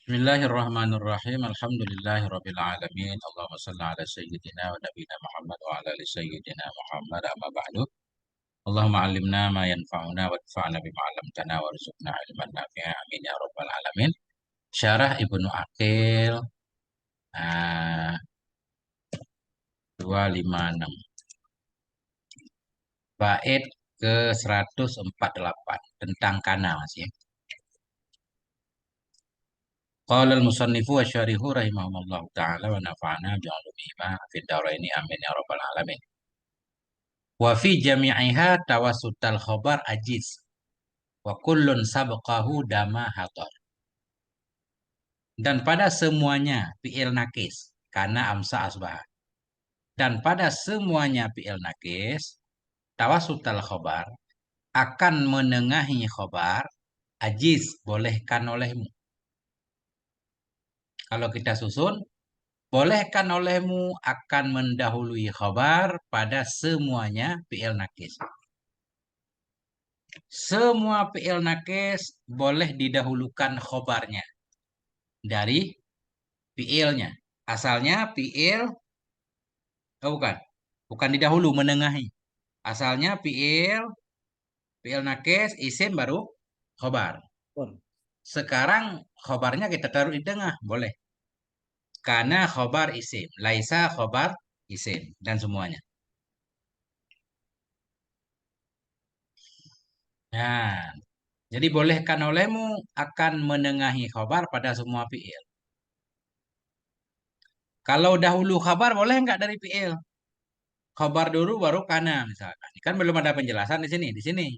Bismillahirrahmanirrahim. Alhamdulillahirabbil alamin. Allahumma shalli ala sayyidina wa nabiyina Muhammad wa ala ali sayyidina Muhammad amma ba'du. Allahumma 'allimna ma yanfa'una wadfa'na bima 'allamtana warzuqna ilman nafi'a. Amin ya rabbal alamin. Syarah Ibnu Aqil ah, 256 bait ke 148 tentang kana Mas ya. Qala al-musannifu wa syarihu rahimahullahu taala wa nafa'ana bi 'ulumihi fid dharaini amin ya rabbal alamin. Wa fi jami'iha tawassutal khobar ajiz wa kullun sabqahu dama hatar. Dan pada semuanya fi'il nakis karena amsa asbah. Dan pada semuanya fi'il nakis tawassutal khobar akan menengahi khobar ajiz bolehkan olehmu. Kalau kita susun, bolehkan olehmu akan mendahului khobar pada semuanya fi'il nakis. Semua fi'il nakis boleh didahulukan khobarnya dari fi'ilnya. Asalnya fi'il, oh bukan, bukan didahulu, menengahi. Asalnya fi'il nakis, isim baru khobar. Sekarang khobarnya kita taruh di tengah, boleh. Karena khobar isim, laisa khobar isim, dan semuanya. Nah, jadi bolehkan olehmu akan menengahi khobar pada semua fi'il. Kalau dahulu khabar boleh nggak dari fi'il? Khabar dulu baru kana misalkan. Kan belum ada penjelasan di sini. Di sini.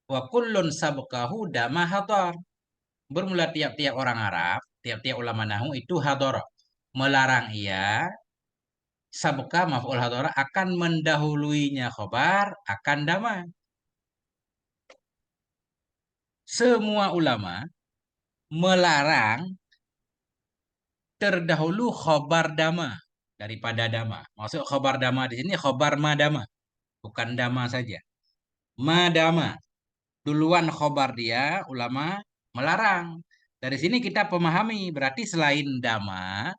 Wa kullun sabqahu dama hadar. Bermula tiap-tiap orang Arab, tiap-tiap ulama nahu itu hadar. Melarang ia sabqa maf'ul hadar akan mendahuluinya khabar akan dama. Semua ulama melarang terdahulu khabar dama daripada dama. Maksud khabar dama di sini khabar madama, bukan dama saja. Madama duluan khobar dia, ulama melarang. Dari sini kita pemahami, berarti selain dama,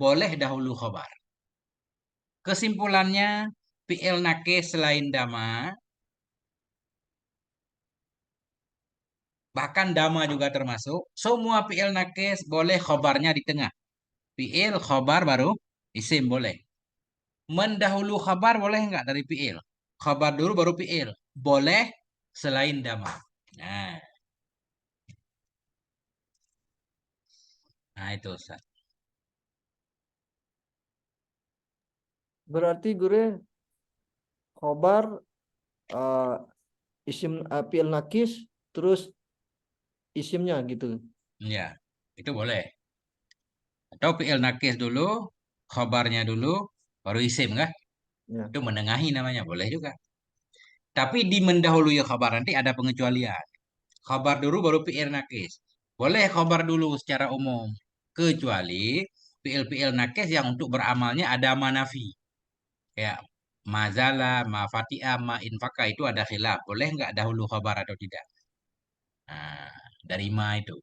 boleh dahulu khobar. Kesimpulannya, fi'il nakis selain dama, bahkan dama juga termasuk, semua fi'il nakis boleh khobarnya di tengah. Fi'il, khobar baru, isim boleh. Mendahulu khobar boleh nggak dari fi'il? Khobar dulu baru fi'il. Boleh selain dama. Nah, nah itu Ustaz. Berarti guru khobar uh, isim fi'il nakis terus isimnya gitu. Ya, itu boleh. Atau fi'il nakis dulu, khobarnya dulu, baru isim kan? Ya. Itu menengahi namanya, boleh juga. Tapi di mendahului khabar nanti ada pengecualian. Khabar dulu baru fi'il nakis. Boleh khabar dulu secara umum. Kecuali fi'il-fi'il nakis yang untuk beramalnya ada manafi. Kayak mazala, ma fati'a, ma infaka itu ada khilaf. Boleh nggak dahulu khabar atau tidak? Nah, dari ma itu.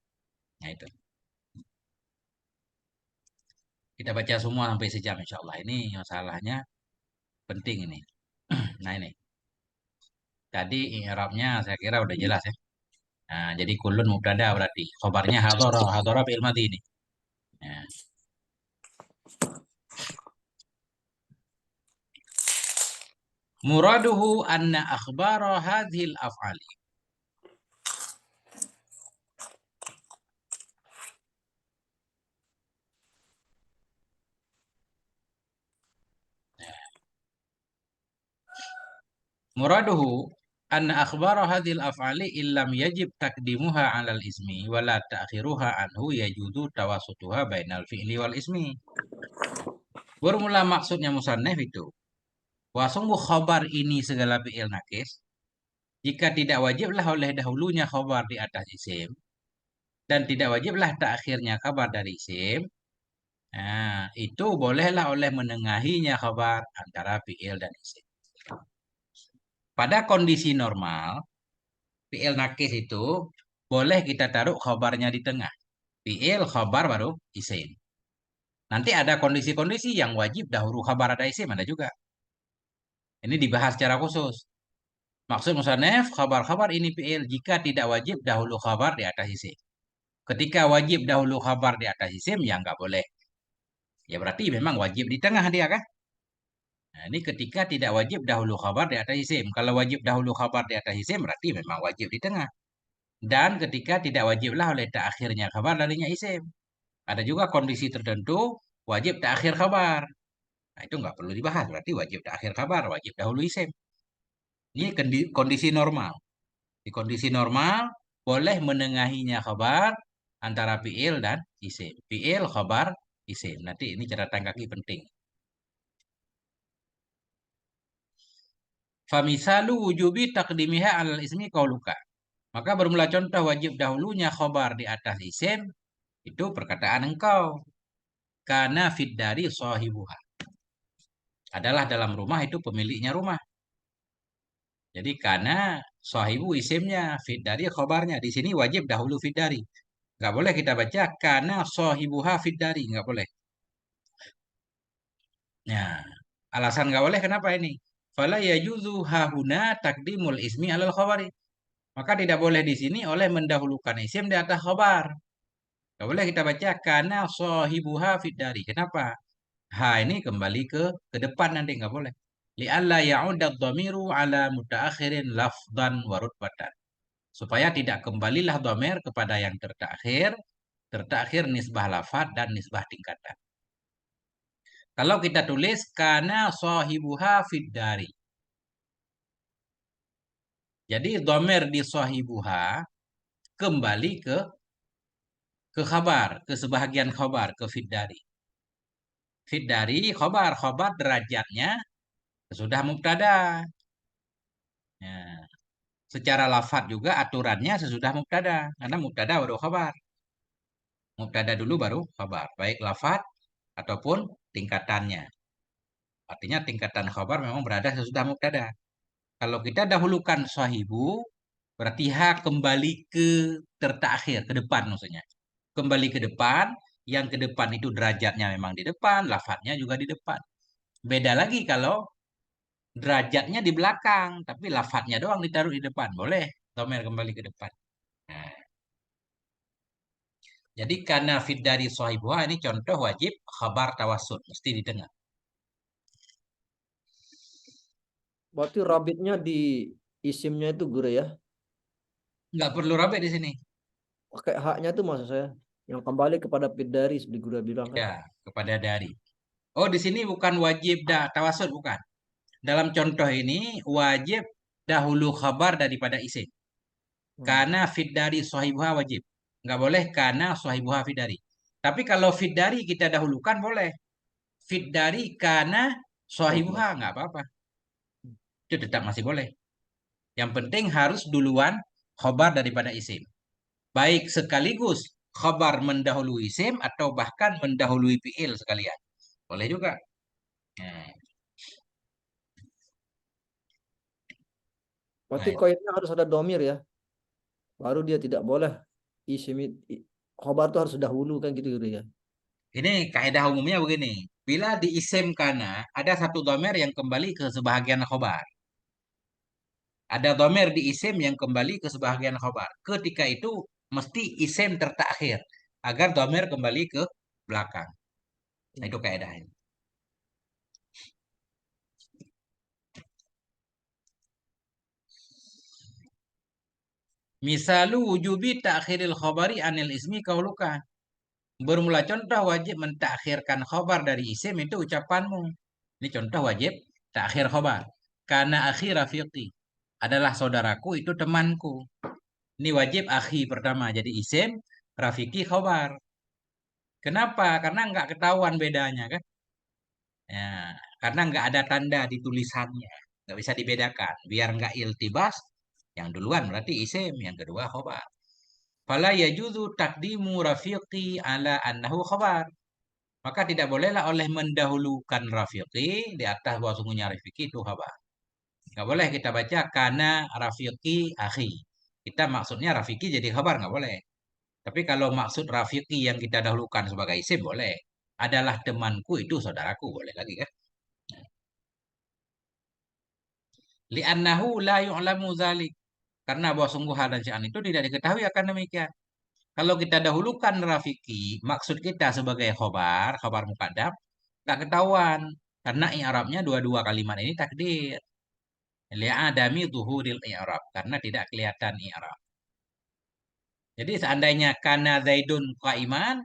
Nah itu. Kita baca semua sampai sejam insya Allah. Ini masalahnya penting ini. Nah ini. Tadi i'rabnya saya kira udah jelas ya. Nah, jadi kulun mubtada berarti khobarnya hadara, hadara fi'il madhi ini. Nah, muraduhu anna akhbara hadhil af'ali. Muraduhu anna akhbara hadhil af'ali illam yajib takdimuha 'alal ismi wa la ta'khiruha anhu yajudu tawassutuha bainal fi'li wal ismi. Bermula maksudnya musannaf itu. Wah sungguh khabar ini segala fi'il nakis. Jika tidak wajiblah oleh dahulunya khabar di atas isim. Dan tidak wajiblah takhirnya kabar dari isim. Nah, itu bolehlah oleh menengahinya khabar antara fi'il dan isim. Pada kondisi normal, fi'il nakis itu boleh kita taruh khabarnya di tengah. fi'il, khabar, baru isim. Nanti ada kondisi-kondisi yang wajib dahulu khabar ada isim, ada juga. Ini dibahas secara khusus. Maksud musannaf, khabar-khabar ini fi'il jika tidak wajib dahulu khabar di atas isim. Ketika wajib dahulu khabar di atas isim, ya nggak boleh. Ya berarti memang wajib di tengah dia kan? Nah, ini ketika tidak wajib dahulu khabar di atas isim. Kalau wajib dahulu khabar di atas isim, berarti memang wajib di tengah. Dan ketika tidak wajiblah oleh akhirnya khabar darinya isim. Ada juga kondisi tertentu wajib akhir khabar. Nah, itu nggak perlu dibahas. Berarti wajib akhir khabar, wajib dahulu isim. Ini kondisi normal. Di kondisi normal, boleh menengahinya khabar antara fi'il dan isim. Fi'il, khabar, isim. Nanti ini catatan kaki penting. Famisalu wujubi taqdimiha alal ismi qauluka. Maka bermula contoh wajib dahulunya khabar di atas isim, itu perkataan engkau. Karena fid dari sahibuha. Adalah dalam rumah itu pemiliknya rumah. Jadi karena sahibu isimnya, fid dari khabarnya. Di sini wajib dahulu fid dari. Nggak boleh kita baca karena sahibuha fid dari. Nggak boleh. Nah, alasan nggak boleh kenapa ini? Fala yajuzu hahuna takdimul ismi alal khabari. Maka tidak boleh di sini oleh mendahulukan isim di atas khabar. Nggak boleh kita baca karena sahibuha fid dari. Kenapa? Ha ini kembali ke depan nanti nggak boleh. Li'alla ya'udad dhamiru ala mutaakhirin lafdan wa rutbatan. Supaya tidak kembalilah dhamir kepada yang tertakhir nisbah lafad dan nisbah tingkatan. Kalau kita tulis kana sahibuha fid dari. Jadi dhamir di sahibuha kembali ke khabar, ke sebahagian khabar, ke fid dari. Fid dari khabar derajatnya sudah mubtada. Ya. Secara lafad juga aturannya sesudah mubtada. Karena mubtada baru khabar. Mubtada dulu baru khabar. Baik lafad ataupun tingkatannya. Artinya tingkatan khabar memang berada sesudah mubtada. Kalau kita dahulukan sahibu, berarti ha kembali ke tertakhir, ke depan maksudnya. Kembali ke depan, yang ke depan itu derajatnya memang di depan, lafadnya juga di depan. Beda lagi kalau derajatnya di belakang, tapi lafadznya doang ditaruh di depan. Boleh, domer kembali ke depan. Nah, jadi karena fit dari sahibuha ini contoh wajib khabar tawasud. Mesti didengar. Berarti rabitnya di isimnya itu guru ya. Nggak perlu robek di sini. Pakai haknya itu maksud saya. Yang kembali kepada pidari seperti guru bilang kan. Ya, kepada dari. Oh, di sini bukan wajib tawasud, bukan. Dalam contoh ini wajib dahulu khabar daripada isim. Hmm. Karena fit dari sahibuha wajib. Nggak boleh karena sahibuha fit dari. Tapi kalau fit dari kita dahulukan boleh. Fit dari karena Sahibuha. sahibuha nggak apa-apa. Itu tetap masih boleh. Yang penting harus duluan khobar daripada isim. Baik sekaligus khobar mendahului isim atau bahkan mendahului fi'il sekalian. Boleh juga. Nah, Berarti nah, koinnya harus ada domir ya. Baru dia tidak boleh isim khobar itu harus dahulu kan gitu ya. ini kaidah umumnya begini. Bila di isim kana ada satu domer yang kembali ke sebahagian khobar. Ada domer di isim yang kembali ke sebahagian khobar. Ketika itu mesti isim tertakhir agar domer kembali ke belakang. Nah, Hmm. itu kaidahnya. Misalu wujubi ta'khiril khabari anil ismi kauluka. Bermula contoh wajib mentakhirkan khobar dari isim itu ucapanmu. Ini contoh wajib takhir khobar. Karena akhi rafiqi adalah saudaraku itu temanku. Ini wajib akhi pertama jadi isim, rafiqi khobar. Kenapa? Karena nggak ketahuan bedanya kan? Ya, karena nggak ada tanda di tulisannya. Nggak bisa dibedakan. Biar nggak iltibas, yang duluan berarti isim, yang kedua khobar. Fala yajuzu takdimu rafiqi ala annahu khobar. Maka tidak bolehlah oleh mendahulukan rafiqi di atas bahwa sungguhnya rafiqi itu khabar. Nggak boleh kita baca karena rafiqi akhi. Kita maksudnya rafiqi jadi khabar, nggak boleh. Tapi kalau maksud rafiqi yang kita dahulukan sebagai isim boleh. Adalah temanku itu saudaraku boleh lagi kan? Li'annahu la yu'lamu dzalik. Karena bahwa sungguh hal dan sya'an itu tidak diketahui akan demikian. Kalau kita dahulukan rafiqi, maksud kita sebagai khobar, khobar muqaddam, nggak ketahuan. Karena i'rabnya dua-dua kalimat ini takdir. Li'adami zuhuril i'rab. Karena tidak kelihatan i'rab. Jadi seandainya kana zaidun qaiman,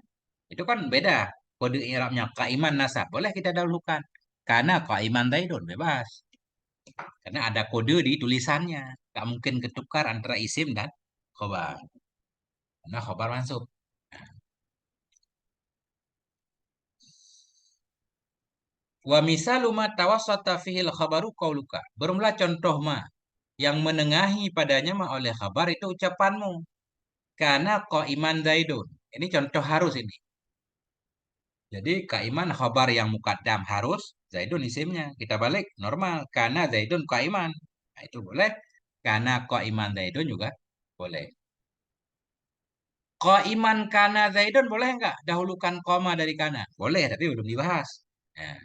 itu kan beda. Kode i'rabnya qaiman nasab. Boleh kita dahulukan. Karena qaiman zaidun, bebas. Karena ada kode di tulisannya. Nggak mungkin ketukar antara isim dan khobar. Karena khobar masuk. Wa misalu ma tawassata fihil khabaru qauluka. Bermula contoh ma yang menengahi padanya ma oleh khabar itu ucapanmu. Karena qaiman zaidun. Ini contoh harus ini. Jadi kaiman khabar yang mukaddam harus zaidun isimnya. Kita balik normal. Karena zaidun kaiman. Nah, itu boleh. Karena kaiman zaidun juga boleh. Qaiman kana zaidun boleh nggak? Dahulukan koma dari kana. Boleh, tapi belum dibahas. Nah,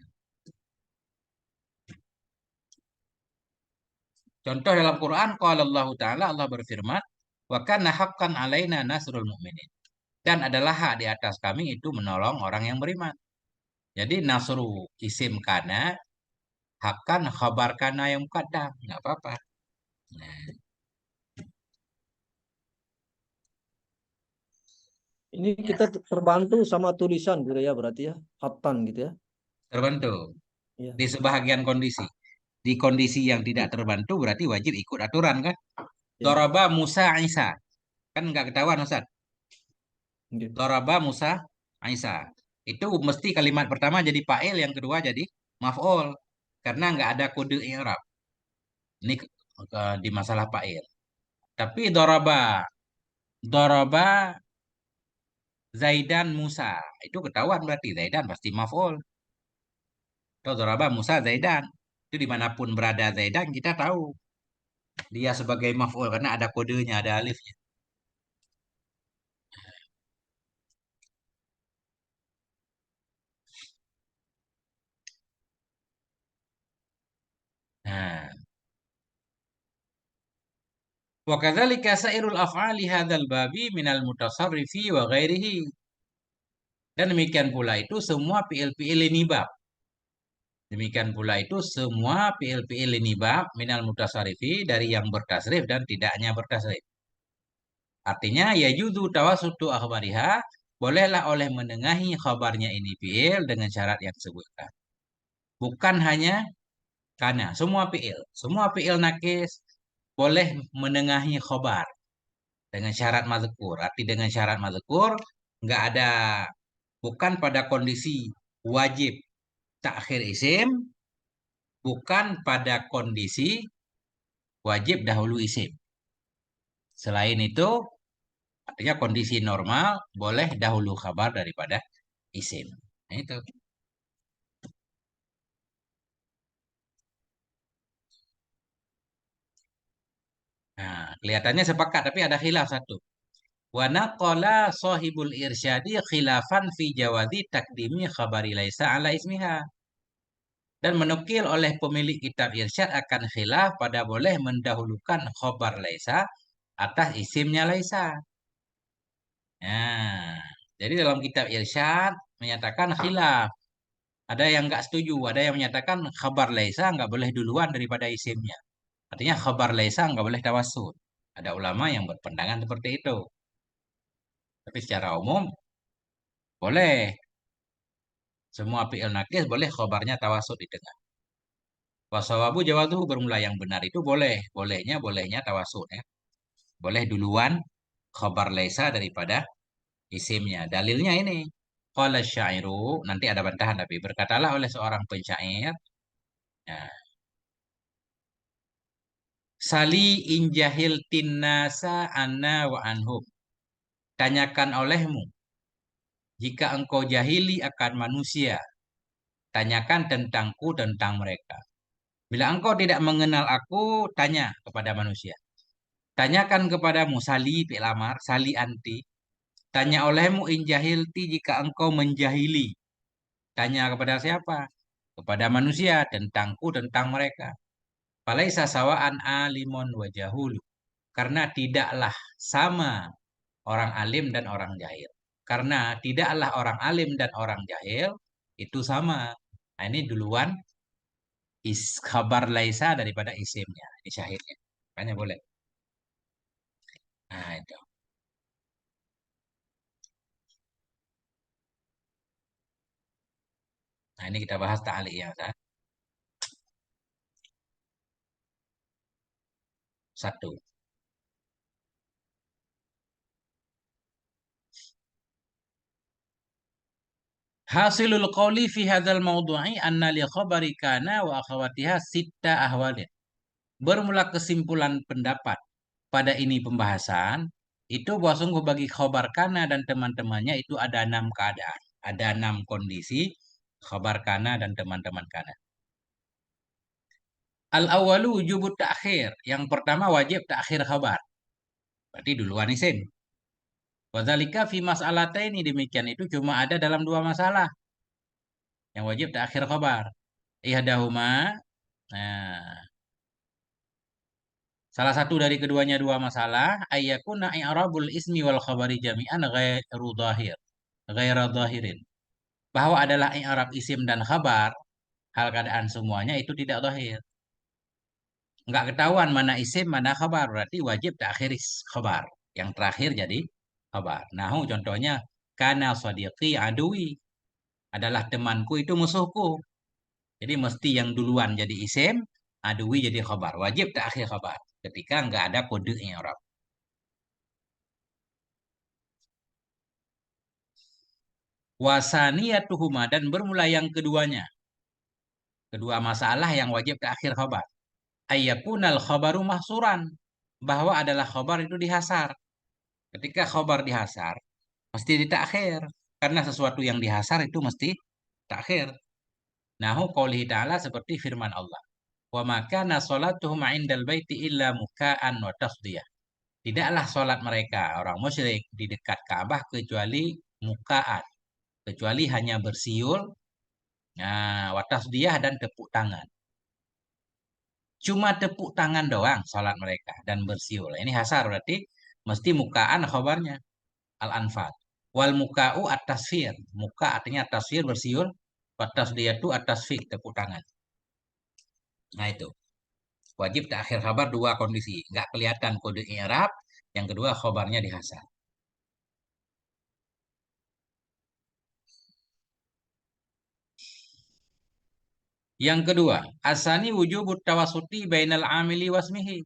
contoh dalam Quran, qala Allah Ta'ala, Allah berfirman, wa kana haqqan alaina nasrul mu'minin. Dan adalah hak di atas kami itu menolong orang yang beriman. Jadi nasru isim kana, hakkan khabar kana yang muqaddam. Nggak apa-apa. Nah, Ini ya, kita terbantu sama tulisan gitu ya berarti ya. Hatan gitu ya. terbantu Iya. di sebahagian kondisi. Di kondisi yang tidak terbantu berarti wajib ikut aturan kan? Ya. Doraba Musa Isa. Kan nggak ketahuan Ustaz. Oke. Doraba Musa Isa. Itu mesti kalimat pertama jadi fa'il, yang kedua jadi maf'ul. Karena nggak ada kode i'rab. Ini di masalah fa'il. Tapi doraba Zaidan Musa. Itu ketahuan berarti Zaidan pasti maf'ul. Atau doraba Musa Zaidan. Itu dimanapun berada Zaidan kita tahu. Dia sebagai maf'ul karena ada kodenya, ada alifnya. Nah, wa kadzalika sairul af'ali hadzal babi minal mutasarrifi wa ghairihi. Dan demikian pula itu semua fi'il-fi'il ini bab. Demikian pula itu semua fi'il-fi'il ini bab minal mutasarrifi dari yang bertasrif dan tidaknya bertasrif. Artinya ya juzu tawasutu akhbariha, bolehlah oleh menengahi khabarnya ini fi'il dengan syarat yang disebutkan. Bukan hanya karena semua fi'il nakis boleh menengahi khabar dengan syarat mazkur. Arti dengan syarat mazkur nggak ada, bukan pada kondisi wajib takhir isim, bukan pada kondisi wajib dahulu isim. Selain itu, artinya kondisi normal boleh dahulu khabar daripada isim. Nah, itu. Nah, kelihatannya sepakat tapi ada khilaf satu. Wa naqala sahibul irsyadi khilafan fi jawazi takdimi khabari laisa ala ismiha. Dan menukil oleh pemilik kitab irsyad akan khilaf pada boleh mendahulukan khabar laisa atas isimnya laisa. Nah, jadi dalam kitab irsyad menyatakan khilaf. Ada yang nggak setuju, ada yang menyatakan khabar laisa nggak boleh duluan daripada isimnya. Artinya khabar laisa nggak boleh tawassul. Ada ulama yang berpandangan seperti itu. Tapi secara umum boleh. Semua fi'il nakis boleh khabarnya tawassul di tengah. Wasawabu jawatuhu, bermula yang benar itu boleh. Bolehnya tawassul ya. Boleh duluan khabar laisa daripada isimnya. Dalilnya ini. Qala syairu, nanti ada bantahan tapi berkatalah oleh seorang pensyair, ya, Sali injahil tinnasa anna wa anhum. Tanyakan olehmu jika engkau jahili akan manusia, tanyakan tentangku tentang mereka. Bila engkau tidak mengenal aku, tanya kepada manusia. Tanyakan kepadamu sali fi'il amar, sali anti. Tanya olehmu in jahilti jika engkau menjahili. Tanya kepada siapa? Kepada manusia tentangku, tentang mereka. Falaisa sawaan alimun wa jahulu. Karena tidaklah sama orang alim dan orang jahil. Karena tidaklah orang alim dan orang jahil itu sama. Nah, ini duluan khabar laisa daripada isimnya. Ini syahidnya. Makanya boleh. Nah, itu. Nah, ini kita bahas ta'liq ya, Ustaz. Satu. Hasilul qawli fi hadzal mawdu'i anna li khabari kana wa akhawatiha sitta ahwalin. Bermula kesimpulan pendapat pada ini pembahasan itu bahwa sungguh bagi khabar kana dan teman-temannya itu ada 6 keadaan, ada 6 kondisi khabar kana dan teman-teman kana. Al-awwalu wujubut ta'khir. Yang pertama wajib ta'khir khabar. Berarti duluan isim. Wadzalika fi mas'alataini, demikian itu cuma ada dalam 2 masalah yang wajib ta'khir khabar. Ihdahuma, nah, salah satu dari keduanya 2 masalah, ayyakuna i'rabul ismi wal khabari jami'an ghairu dhahir, ghaira dhahirin. Bahwa adalah i'rab isim dan khabar, hal keadaan semuanya itu tidak dhahir. Enggak ketahuan mana isim, mana khabar, berarti wajib ta'khir khabar. Yang terakhir jadi khabar. Nahu contohnya, kana sadiqi adui, adalah temanku itu musuhku. Jadi mesti yang duluan jadi isim, adui jadi khabar. Wajib ta'khir khabar ketika enggak ada kode i'rab. Wasaniyatuhuma, dan bermula yang keduanya. Kedua masalah yang wajib ta'khir khabar. Ayyakunal khabaru mahsuran, bahwa adalah khabar itu dihasar. Ketika khabar dihasar, mesti ditakhir. Karena sesuatu yang dihasar itu mesti takhir. Nahu qoulihi ta'ala, seperti firman Allah. Wa makana salatuhum 'indal baiti illa muka'an wa tasdiyah. Tidaklah salat mereka orang musyrik di dekat Ka'bah kecuali muka'an, kecuali hanya bersiul, nah, wa tasdiyah dan tepuk tangan. Cuma tepuk tangan doang salat mereka dan bersiul. Ini hasar, berarti mesti muka'an khabarnya. Al-Anfal. Wal muka'u at-tasfir. Muka artinya tasfir, bersiul. Wa tasdiyatu at-tasfir, tepuk tangan. Nah, itu. Wajib takhir khabar 2 kondisi. Nggak kelihatan kode i'rab. Yang kedua khabarnya dihasar. Yang kedua, asani wujubut tawasuti bainal amili wasmihi.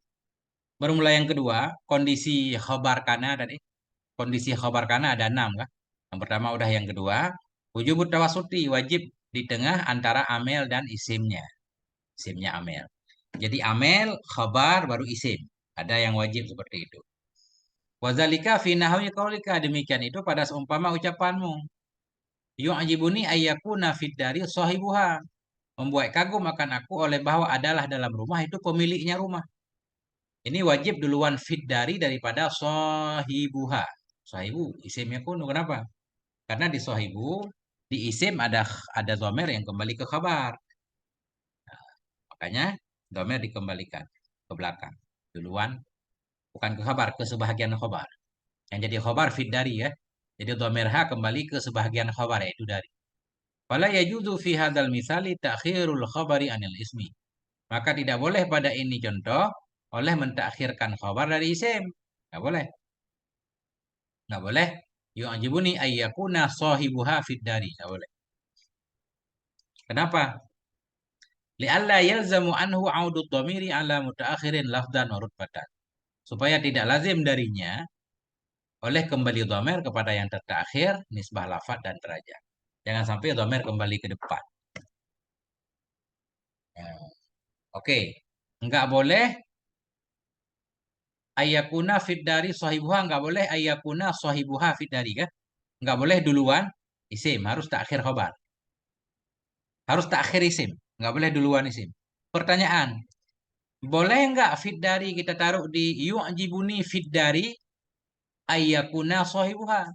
Bermula yang kedua, kondisi khabar kana tadi. Kondisi khabar kana ada 6 kan? Yang pertama udah, yang kedua, wujubut tawasuti, wajib di tengah antara amel dan isimnya. Isimnya amel. Jadi amel, khabar, baru isim. Ada yang wajib seperti itu. Wazalika fi nahwi qaulika, demikian itu pada seumpama ucapanmu. Yu'jibuni ayyakuna fid dari sahibuha. Membuat kagum akan aku oleh bahwa adalah dalam rumah itu pemiliknya rumah. Ini wajib duluan fid dari daripada sahibuha. Sahibu isimnya kuno, kenapa? Karena di sahibu, di isim ada dhamir yang kembali ke khabar. Makanya dhamir dikembalikan ke belakang. Duluan, bukan ke khabar, ke sebahagian khabar. Yang jadi khabar fit dari ya. Jadi dhamir ha kembali ke sebahagian khabar, yaitu dari. Fala yajuzu fi hadzal misali ta'khirul khabari anil ismi. Maka tidak boleh pada ini contoh oleh mentakhirkan khabar dari isim. Enggak boleh. Enggak boleh. Yu'jibuni ayyakuna sahibuha fit dari. Enggak boleh. Kenapa? Li'alla yalzamu anhu 'audud dhamiri ala mutaakhirin lafdan wa rutbatan. Supaya tidak lazim darinya oleh kembali dhamir kepada yang terakhir, nisbah lafaz dan derajat. Jangan sampai dhamir kembali ke depan. Nah, oke. Enggak boleh ayakuna fit dari sahibuha, enggak boleh ayakuna sahibuha fit dari kan? Enggak boleh duluan isim, harus takhir khabar. Harus takhir isim, enggak boleh duluan isim. Pertanyaan, boleh enggak fit dari kita taruh di yu'jibuni fit dari ayakuna sahibuha?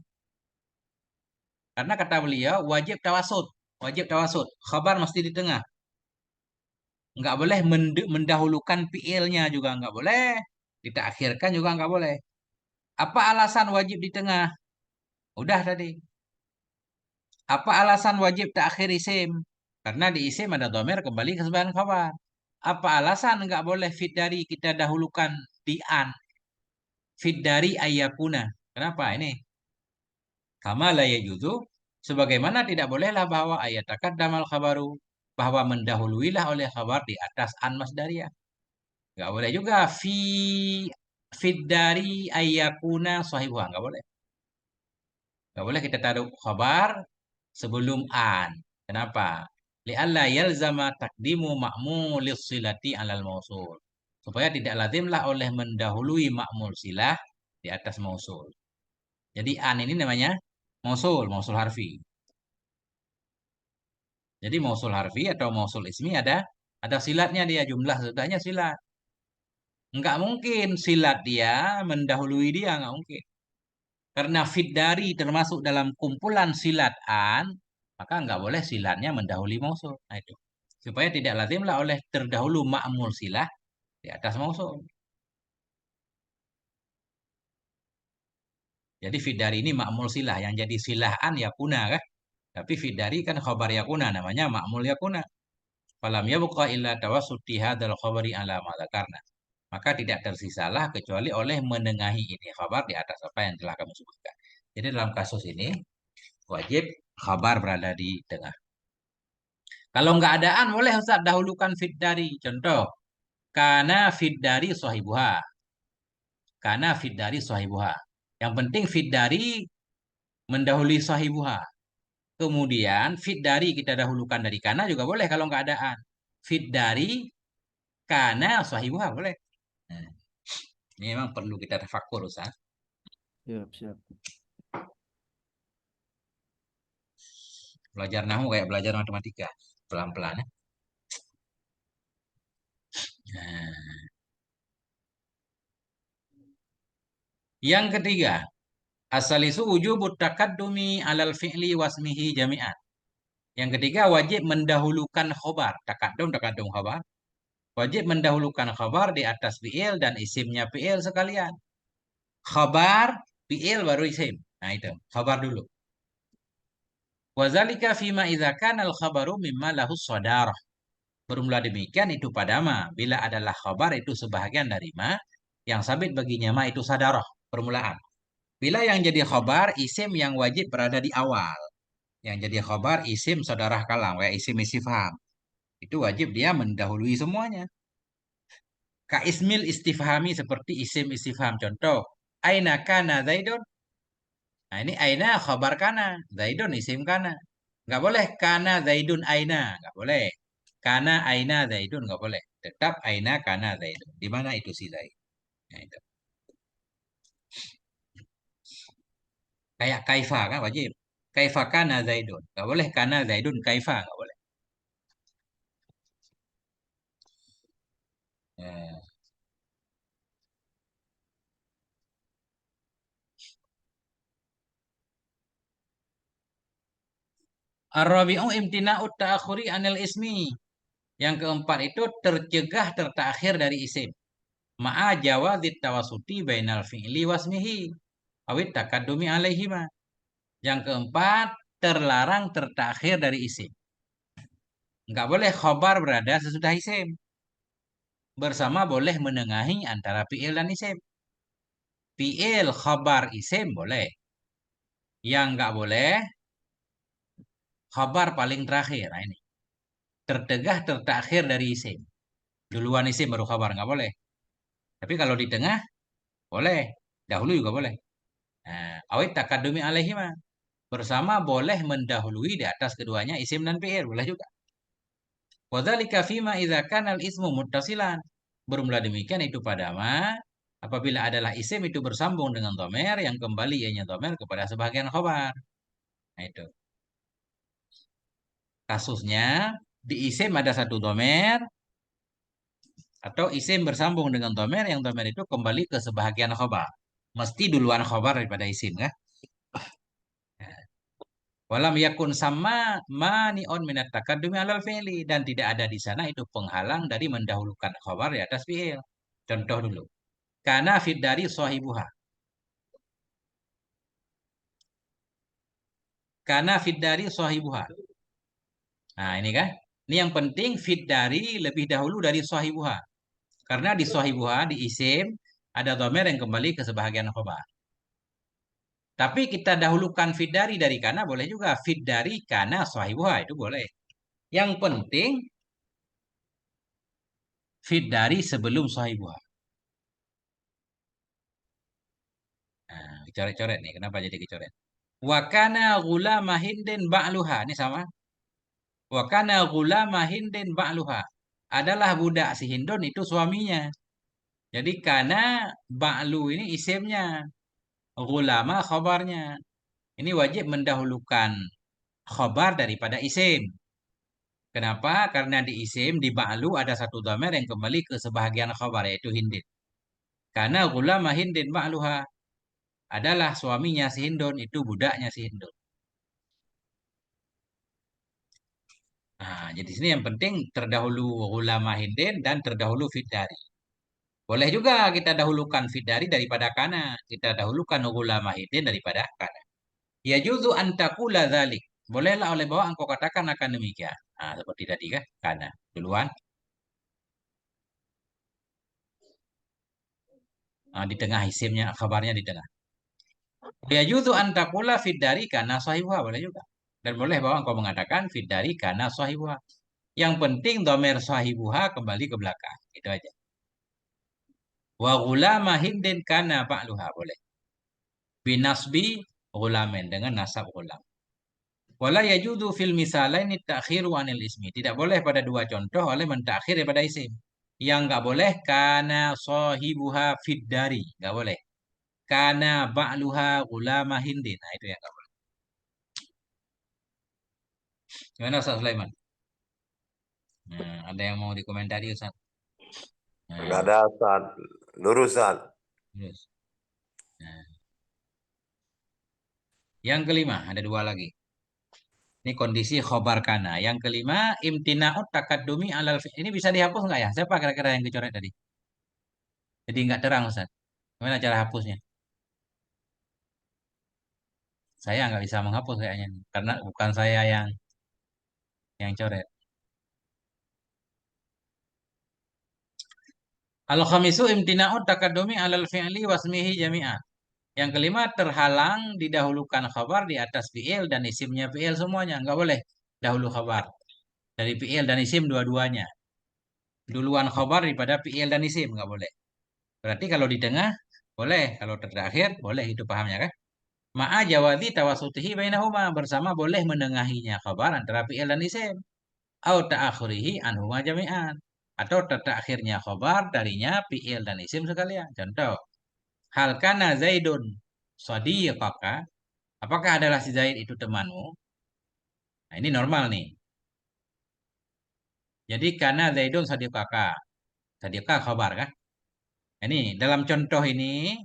Karena kata beliau wajib tawasud. Wajib tawasud. Khabar mesti di tengah. Nggak boleh mendahulukan fiilnya juga nggak boleh. Ditakhirkan juga nggak boleh. Apa alasan wajib di tengah? Udah tadi. Apa alasan wajib takhir isim? Karena di isim ada domir kembali ke sebagian khabar. Apa alasan nggak boleh fit dari kita dahulukan di an? Fit dari ayakuna. Kenapa ini? Kama la yajuzu. Sebagaimana tidak bolehlah bahwa ayat taqaddamal khabaru. Bahwa mendahuluilah oleh khabar di atas an masdariyah. Nggak boleh juga fit dari ayakuna sahibuha. Nggak boleh. Nggak boleh kita taruh khabar sebelum an. Kenapa? Li'alla yalzama takdimu ma'mulis silati alal mausul. Supaya tidak lazimlah oleh mendahului ma'mul silah di atas mausul. Jadi an ini namanya mausul, mausul harfi. Jadi mausul harfi atau mausul ismi ada silatnya dia, jumlah sudahnya silat. Enggak mungkin silat dia mendahului dia, enggak mungkin. Karena fit dari termasuk dalam kumpulan silat an, maka enggak boleh silatnya mendahului mausul. Nah itu. Supaya tidak lazimlah oleh terdahulu ma'mul silah di atas mausul. Jadi fit dari ini ma'mul silah, yang jadi silah an yakuna kan. Tapi fit dari kan khabar yakuna, namanya ma'mul yakuna. Falam yabqa illa tawassuti hadzal khabari ala ma dzakarna. Maka tidak tersisalah kecuali oleh menengahi ini khabar di atas apa yang telah kami sebutkan. Jadi dalam kasus ini wajib khabar berada di tengah. Kalau nggak adaan boleh Ustaz dahulukan fit dari. Contoh, karena fit dari sahibuha. Karena fit dari sahibuha. Yang penting fit dari mendahului sahibuha. Kemudian fit dari kita dahulukan dari kana juga boleh kalau nggak adaan. Fit dari kana sahibuha boleh. Nah, ini memang perlu kita tafakur Ustaz. Siap, siap. Belajar nahu kayak belajar matematika. Pelan-pelan ya. Nah, yang ketiga, asalisu wujubut takaddumi alal fi'li wasmihi jami'an. Yang ketiga, wajib mendahulukan khobar. Takaddum khobar. Wajib mendahulukan khobar di atas fi'il dan isimnya fi'il sekalian. Khobar, fi'il baru isim. Nah itu, khobar dulu. Wazalika fima idza kana al-khabaru mimma lahu sadarah. Bermula demikian itu pada ma. Bila adalah khabar itu sebahagian dari ma. Yang sabit baginya ma itu sadarah. Permulaan. Bila yang jadi khabar, isim yang wajib berada di awal. Yang jadi khabar, isim sadarah kalam. Kayak isim istifham. Itu wajib dia mendahului semuanya. Ka ismil istifhami seperti isim istifham. Contoh. Aina kana Zaidun. Nah ini aina khabar kana. Zaidun isim kana. Nggak boleh kana Zaidun aina. Nggak boleh. Kana aina Zaidun nggak boleh. Tetap aina kana Zaidun. Di mana itu si Zaid? Nah, itu. Kayak kaifa kan wajib. Kaifa kana Zaidun. Nggak boleh kana Zaidun kaifa. Nggak boleh. Ya. Ar-rabi'u imtina'ut ta'akhuri anil ismi. Yang keempat itu tercegah tertakhir dari isim. Ma'a jawazit tawasuti bainal fi'li wasmihi. Awit takaddumi alaihima. Yang keempat, terlarang tertakhir dari isim. Nggak boleh khobar berada sesudah isim. Bersama boleh menengahi antara fi'il dan isim. Fi'il khobar isim boleh. Yang nggak boleh, khobar paling terakhir. Nah ini. Tertegah tertakhir dari isim. Duluan isim baru khobar. Nggak boleh. Tapi kalau di tengah, boleh. Dahulu juga boleh. Nah, awit takadumi alaihima. Bersama boleh mendahului di atas keduanya isim dan fi'il. Boleh juga. Wadzalika fima idza kana al-ismu muttasilan. Bermula demikian itu pada ma apabila adalah isim itu bersambung dengan domer yang kembali ianya domer kepada sebagian khobar. Nah itu. Kasusnya di isim ada satu domer atau isim bersambung dengan domer yang domer itu kembali ke sebagian khobar. Mesti duluan khobar daripada isim kan? Walam yakun sama mani'un minat taqaddumi alal fi'li. Dan tidak ada di sana itu penghalang dari mendahulukan khabar di atas fi'il. Contoh dulu. Karena fit dari sahibuha. Karena fit dari sahibuha. Nah ini kan. Ini yang penting fit dari lebih dahulu dari sahibuha. Karena di sahibuha, di isim, ada dhamir yang kembali ke sebahagian khabar. Tapi kita dahulukan fit dari kana boleh juga. Fit dari kana sahibuha itu boleh. Yang penting fit dari sebelum sahibuha. Nah, coret-coret nih. Kenapa jadi kecoret? Wakana gulama hindin ba'luha. Ini sama. Wakana gulama hindin ba'luha. Adalah budak si Hindun itu suaminya. Jadi karena ba'lu ini isimnya. Gulama khabarnya. Ini wajib mendahulukan khabar daripada isim. Kenapa? Karena di isim, di ba'lu ada satu dhamir yang kembali ke sebahagian khabar, yaitu hindin. Karena gulama hindin ba'luha adalah suaminya si Hindun, itu budaknya si Hindun. Nah, jadi sini yang penting terdahulu gulama hindin dan terdahulu fidari. Boleh juga kita dahulukan fidari daripada kana. Kita dahulukan gulama hindin daripada kana. Ya juzu antakula dzalik. Bolehlah oleh bahwa engkau katakan akan demikian. Nah, seperti tadi kan, kana. Duluan. Nah, di tengah isimnya, kabarnya di tengah. Ya juzu antakula fidari kana sahibuha. Boleh juga. Dan boleh bahwa engkau mengatakan fidari kana sahibuha. Yang penting domer sahibuha kembali ke belakang. Itu aja. Wa gulama hindin kana ba'luha. Boleh. Binasbi gulamen. Dengan nasab gulam. Wala yajudu fil misalaini ta'khiru anil ismi. Tidak boleh pada dua contoh oleh mentakhir daripada isim. Yang nggak boleh kana sahibuha fiddari. Nggak boleh. Kana ba'luha gulama hindin. Nah, itu yang nggak boleh. Gimana Ustaz Sulaiman? Nah, ada yang mau dikomentari Ustaz? Nggak Nah, ada Ustaz. Lurus Ustaz. terus. Nah, yang kelima, ada dua lagi. Ini kondisi khobar kana. Yang kelima, imtina'ut takaddumi alal Ini bisa dihapus nggak ya? Siapa kira-kira yang dicoret tadi? Jadi nggak terang Ustaz. Gimana cara hapusnya? Saya nggak bisa menghapus kayaknya nih, karena bukan saya yang coret. Al-khamisu imtina'ut takaddumi alal fi'li wasmihi jami'an. Yang kelima terhalang didahulukan khabar di atas fi'il dan isimnya fi'il semuanya. Nggak boleh dahulu khabar. Dari fi'il dan isim dua-duanya. Duluan khabar daripada fi'il dan isim. Nggak boleh. Berarti kalau di tengah boleh. Kalau terakhir boleh. Itu pahamnya kan? Ma'a jawazi tawasutihi bainahuma. Bersama boleh menengahinya khabar antara fi'il dan isim. Au ta'akhirihi anhuma jami'an. Atau terakhirnya khabar darinya fi'il dan isim sekalian. Contoh. Hal kana Zaidun sadiqaka. Apakah adalah si Zaid itu temanmu? Nah, ini normal nih. Jadi karena Zaidun sadiqaka. Sadiqa khabar kan? Ini dalam contoh ini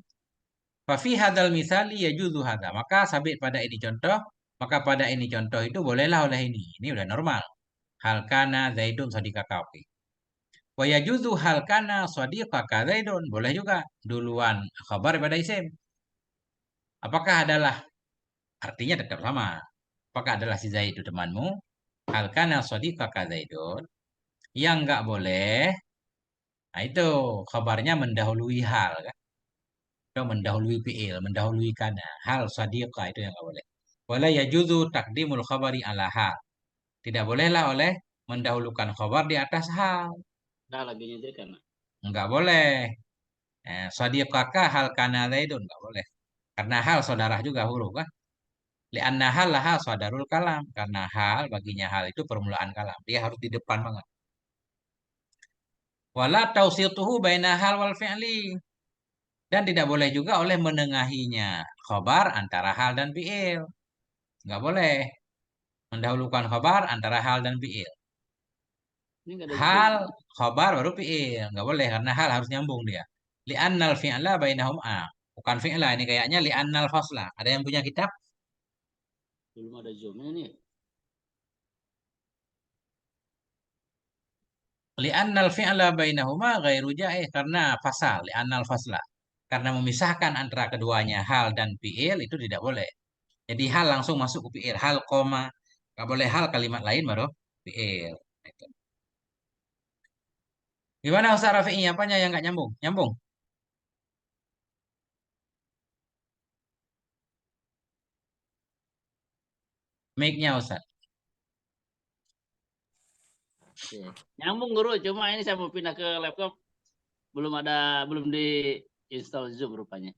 fafi hadal misali yajuzu hadza. Maka sabit pada ini contoh, maka pada ini contoh itu bolehlah oleh ini. Ini udah normal. Hal kana Zaidun sadiqaka. Oke. Wa yajuzu hal kana sadiqaka Zaidun. Boleh juga duluan khabar pada isim. Apakah adalah artinya tetap sama. Apakah adalah si Zaid itu temanmu? Hal kana sadiqaka Zaidun. Yang nggak boleh, nah itu khabarnya mendahului hal kan? Atau mendahului fi'il, mendahului kana. Hal sadiqa itu yang nggak boleh. Wala yajuzu takdimul khabari ala hal. Tidak bolehlah oleh mendahulukan khabar di atas hal. Nah, lagunya aja kan. Nggak boleh. Sadiqaka hal kana Zaidun. Nggak boleh. Karena hal saudara juga huruf kan? Lianna hal laha sadarul kalam. Karena hal, baginya hal itu permulaan kalam. Dia harus di depan banget. Wala tausituhu baina hal wal fi'li. Dan tidak boleh juga oleh menengahinya khobar antara hal dan fi'il. Nggak boleh mendahulukan khobar antara hal dan fi'il. Ini nggak ada Hal, khobar baru fi'il. Nggak boleh karena hal harus nyambung dia. Li'annal fi'la bainahum a. Bukan fi'la ini kayaknya li'annal fasla. Ada yang punya kitab? Belum ada zoomnya nih. Li'annal fi'la bainahuma ghairu ja'ih, karena fasal, li'annal fasla. Karena memisahkan antara keduanya hal dan fi'il itu tidak boleh. Jadi hal langsung masuk ke fi'il, hal koma, nggak boleh hal kalimat lain baru fi'il. Itu. Gimana Ustaz Rafi'i? Apanya yang nggak nyambung? Nyambung? Mic-nya Ustaz. Oke. Nyambung guru, cuma ini saya mau pindah ke laptop. Belum di install Zoom rupanya.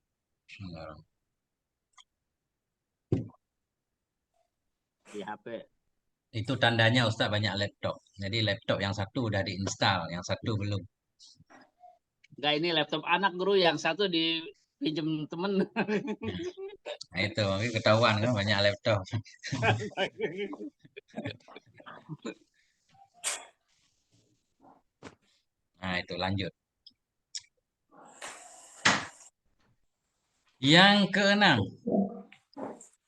Di HP. Itu tandanya Ustaz banyak laptop. Jadi laptop yang satu udah diinstal, yang satu belum. Enggak, ini laptop anak guru, yang satu dipinjem temen. Nah itu, mungkin ketahuan kan banyak laptop. Nah itu lanjut. Yang keenam,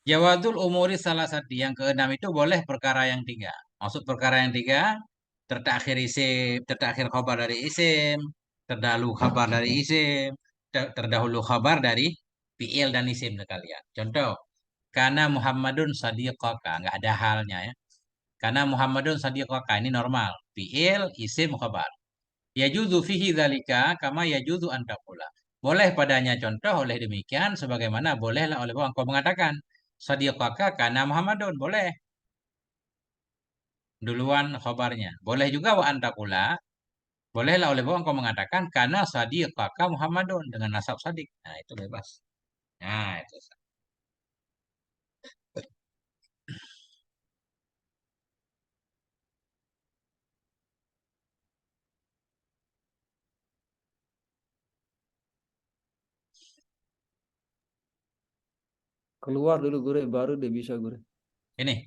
jawadul umuri salah satu. Yang keenam itu boleh perkara yang tiga. Maksud perkara yang tiga, tertakhir isim, tertakhir khabar dari isim, terdahulu khabar dari isim, terdahulu khabar dari fi'il dan isim sekalian. Contoh, karena Muhammadun sadiqaka, nggak ada halnya ya. Karena Muhammadun sadiqaka ini normal, fi'il, isim, khabar. Yajuzu fihi dzalika kama yajuzu an taqula. Boleh padanya contoh oleh demikian sebagaimana bolehlah oleh engkau mengatakan sadiqaka kana Muhammadun, boleh. Duluan khabarnya. Boleh juga wa antakula. Bolehlah oleh engkau mengatakan kana sadiqaka Muhammadun dengan nasab sadik. Nah, itu bebas. Nah, itu. Keluar dulu guru, baru dia bisa guru. Ini.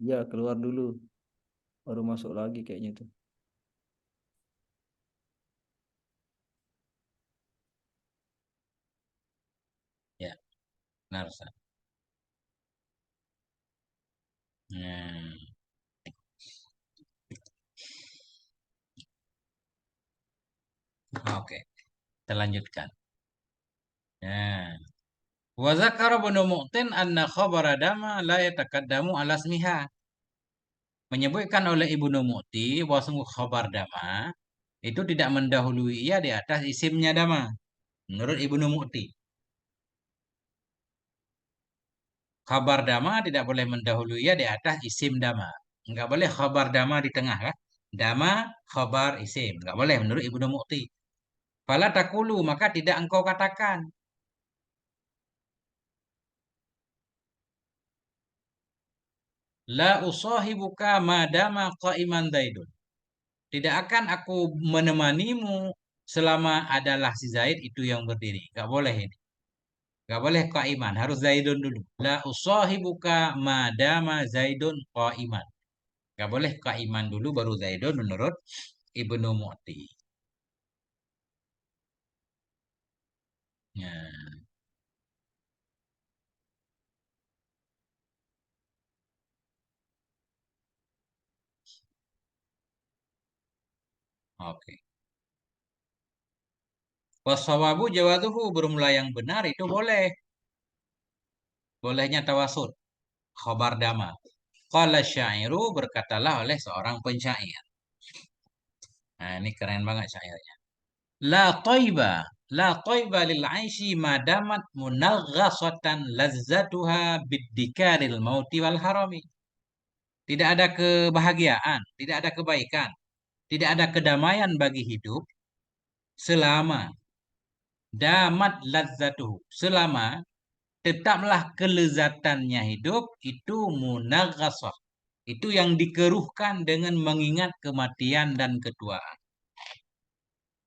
Ya, keluar dulu. Baru masuk lagi kayaknya tuh. Ya, benar Ustaz. Oke, kita lanjutkan. Ya. Wa dzakara Ibnu Mu'tin anna khabara dama la yataqaddamu ala ismiha. Menyebutkan oleh Ibnu Mu'ti bahwa sungguh khabar dama itu tidak mendahului ia di atas isimnya dama. Menurut Ibnu Mu'ti. Khabar dama tidak boleh mendahului ia di atas isim dama. Enggak boleh khabar dama di tengah kan? Dama, khabar, isim. Enggak boleh menurut Ibnu Mu'ti. Fala takulu, maka tidak engkau katakan. La usahibuka madama qa'iman Zaidun. Tidak akan aku menemanimu selama adalah si Zaid itu yang berdiri. Enggak boleh ini. Enggak boleh qa'iman, harus Zaidun dulu. La usahibuka madama Zaidun qa'iman. Enggak boleh qa'iman dulu baru Zaidun menurut Ibnu Mu'ti. Ya, oke. Wasawabu jawaduhu, bermula yang benar itu boleh. Bolehnya tawasud. Khobar dama. Qala syairu, berkatalah oleh seorang penyair. Nah, ini keren banget syairnya. La toiba, la toiba lil aishi madamat munaghasatan lazzatuha biddikaril mauti wal harami. Tidak ada kebahagiaan, tidak ada kebaikan, tidak ada kedamaian bagi hidup selama damat lazzatuhu, selama tetaplah kelezatannya hidup itu munaghasah. Itu yang dikeruhkan dengan mengingat kematian dan ketuaan.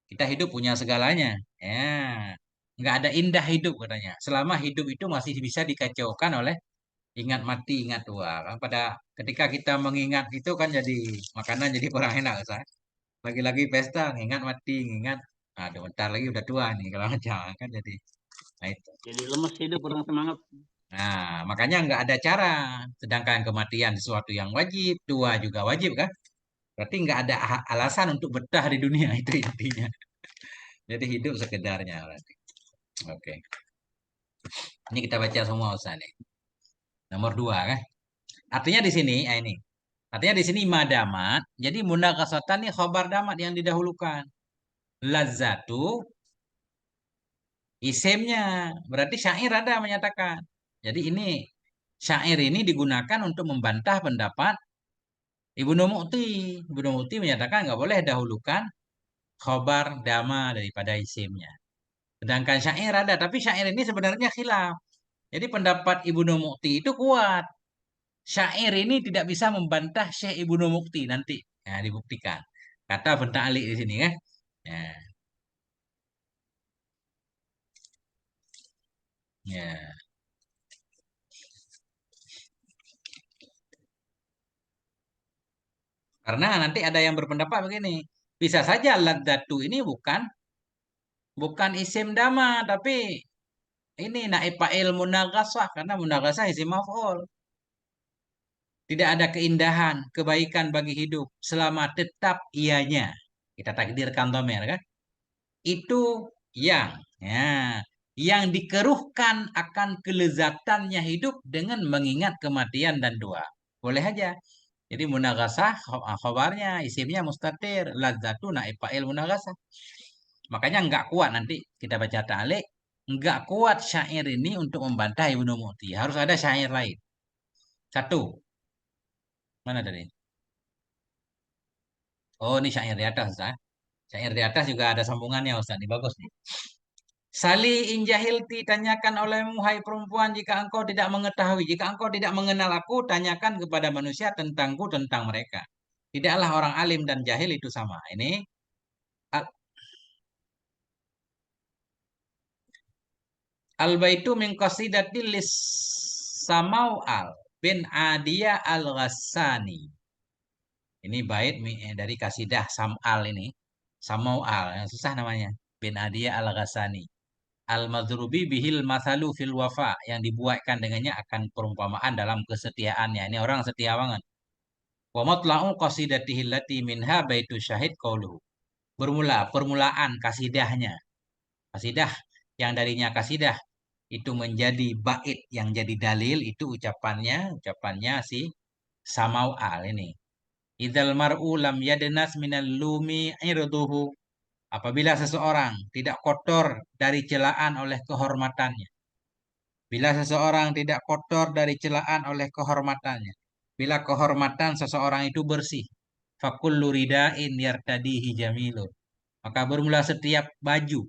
Kita hidup punya segalanya. Ya, nggak ada indah hidup katanya. Selama hidup itu masih bisa dikacaukan oleh ingat mati, ingat tua. Kan pada ketika kita mengingat itu kan jadi makanan jadi kurang enak, Ustaz. Lagi-lagi pesta, ingat mati, ingat. Aduh, bentar lagi udah tua nih kalau macam kan jadi. Nah itu. Jadi lemes hidup, kurang semangat. Nah, makanya nggak ada cara. Sedangkan kematian sesuatu yang wajib, dua juga wajib kan? Berarti nggak ada alasan untuk betah di dunia itu intinya. Jadi hidup sekedarnya berarti. Oke. Ini kita baca semua Ustaz nih. Nomor dua kan? Artinya di sini, ini. Artinya di sini madamat. Jadi munakasatan nih khobar damat yang didahulukan. Lazatu isimnya. Berarti syair ada menyatakan. Jadi ini syair ini digunakan untuk membantah pendapat Ibnu Mu'ti. Ibnu Mu'ti menyatakan nggak boleh dahulukan khobar dama daripada isimnya. Sedangkan syair ada, tapi syair ini sebenarnya khilaf. Jadi pendapat Ibnu Mu'ti itu kuat. Syair ini tidak bisa membantah Syekh Ibnu Mu'ti nanti. Ya, dibuktikan. Kata Benta'ali di sini kan. Ya, ya. Karena nanti ada yang berpendapat begini. Bisa saja ladzatu ini bukan isim dama, tapi ini naib fa'il munaghasah karena munaghasah isim maf'ul. Tidak ada keindahan, kebaikan bagi hidup selama tetap ianya. Kita takdirkan domer kan? Itu yang ya, yang dikeruhkan akan kelezatannya hidup dengan mengingat kematian dan doa. Boleh aja. Jadi munaghasah khabarnya isimnya mustatir, ladzatu naib fa'il munaghasah. Makanya nggak kuat nanti kita baca ta'liq, nggak kuat syair ini untuk membantah Ibnu Mu'ti. Harus ada syair lain. Satu. Mana tadi? Oh, ini syair di atas, Ustaz. Syair di atas juga ada sambungannya, Ustaz. Ini bagus nih. Sali in jahilti, tanyakan olehmu, hai perempuan, jika engkau tidak mengetahui, jika engkau tidak mengenal aku, tanyakan kepada manusia tentangku, tentang mereka. Tidaklah orang alim dan jahil itu sama. Ini al- Al-baitu min qasidatil lis Samau al bin Adiyah al-Ghassani. Ini bait dari kasidah Sam'al ini. Samau al, yang susah namanya. Bin Adiyah al-Ghassani. Al-madrubi bihil masalu fil wafa. Yang dibuatkan dengannya akan perumpamaan dalam kesetiaannya. Ini orang setia banget. Wa matla'u qasidatihi allati minha baitu syahid qauluhu. Permulaan kasidahnya. Kasidah yang darinya kasidah itu menjadi bait yang jadi dalil itu ucapannya si Samau al ini. Idzal mar'u lam yadnas minal lumi irduhu. Apabila seseorang tidak kotor dari celaan oleh kehormatannya. Bila seseorang tidak kotor dari celaan oleh kehormatannya. Bila kehormatan seseorang itu bersih. Fakullu rida'in yartadihi jamilun. Maka bermula setiap baju,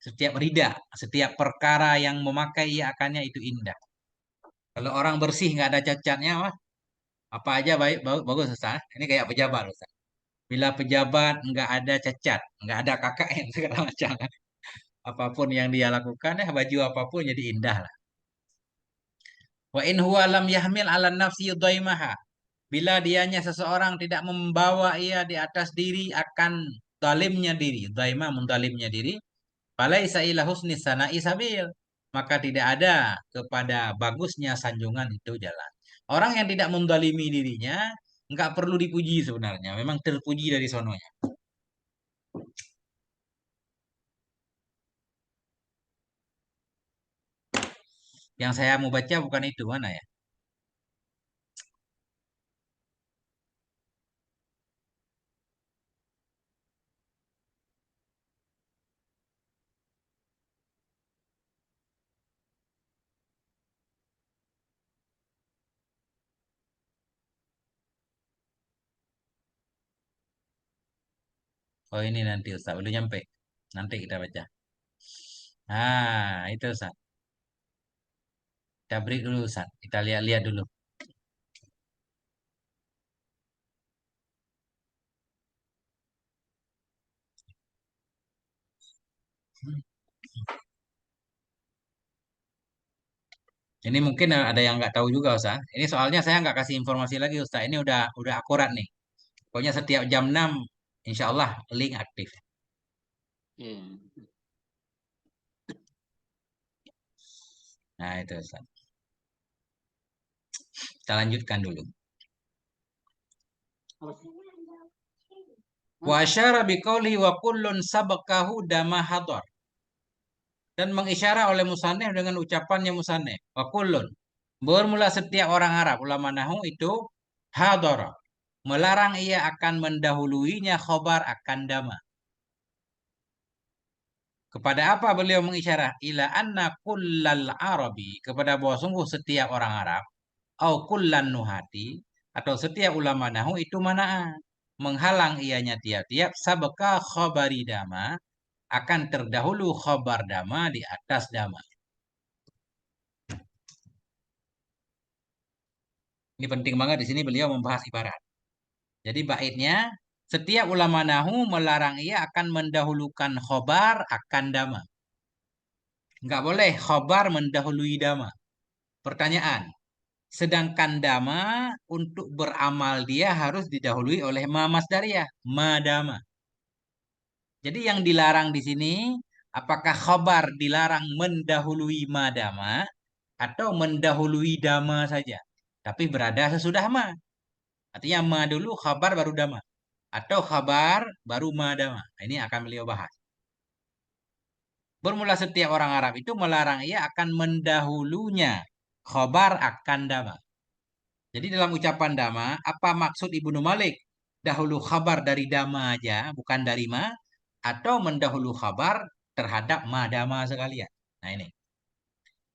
setiap rida, setiap perkara yang memakai ia akannya itu indah. Kalau orang bersih nggak ada cacatnya, wah, apa aja baik, bagus Ustaz. Ini kayak pejabat Ustaz. Bila pejabat nggak ada cacat, nggak ada KKN segala macam, apapun yang dia lakukan, baju apapun jadi indah lah. Wa in huwa lam yahmil ala nafsi dhaimaha. Bila dianya seseorang tidak membawa ia di atas diri akan zalimnya diri, dhaimah mendalimnya diri, falaisa ila husni sana'i sabil. Maka tidak ada kepada bagusnya sanjungan itu jalan. Orang yang tidak mendalimi dirinya nggak perlu dipuji sebenarnya. Memang terpuji dari sononya. Yang saya mau baca bukan itu, mana ya? Oh ini nanti Ustaz, belum nyampe. Nanti kita baca. Ah, itu Ustaz. Kita break dulu Ustaz. Kita lihat-lihat dulu. Ini mungkin ada yang nggak tahu juga Ustaz. Ini soalnya saya nggak kasih informasi lagi Ustaz. Ini udah akurat nih. Pokoknya setiap jam 6 insya Allah link aktif. Iya. Nah itu Ustaz. Kita lanjutkan dulu. Wa asyara biqaulihi wa kullun sabaqahu dama hadar. Dan mengisyarah oleh musannif dengan ucapannya musannif. Wa kullun. Bermula setiap orang Arab, ulama nahwu itu hadara. Melarang ia akan mendahuluinya khobar akan dama. Kepada apa beliau mengisyarah? Ila anna kullal arabi. Kepada bahwa sungguh setiap orang Arab. Au kullan nuhati. Atau setiap ulama nahwu itu mana'ah. Menghalang ianya tiap-tiap sabaka khobari dama. Akan terdahulu khobar dama di atas dama. Ini penting banget di sini beliau membahas ibarat. Jadi baitnya, setiap ulama nahwu melarang ia akan mendahulukan khobar akan dama. Enggak boleh khobar mendahului dama. Pertanyaan, sedangkan dama untuk beramal dia harus didahului oleh ma masdariyah, ma dama. Jadi yang dilarang di sini, apakah khobar dilarang mendahului ma dama atau mendahului dama saja? Tapi berada sesudah ma. Artinya ma dulu, khabar baru dama. Atau khabar baru ma dama. Ini akan beliau bahas. Bermula setiap orang Arab itu melarang ia akan mendahulunya khabar akan dama. Jadi dalam ucapan dama, apa maksud Ibnu Malik? Dahulu khabar dari dama aja, bukan dari ma. Atau mendahulu khabar terhadap ma dama sekalian. Nah ini.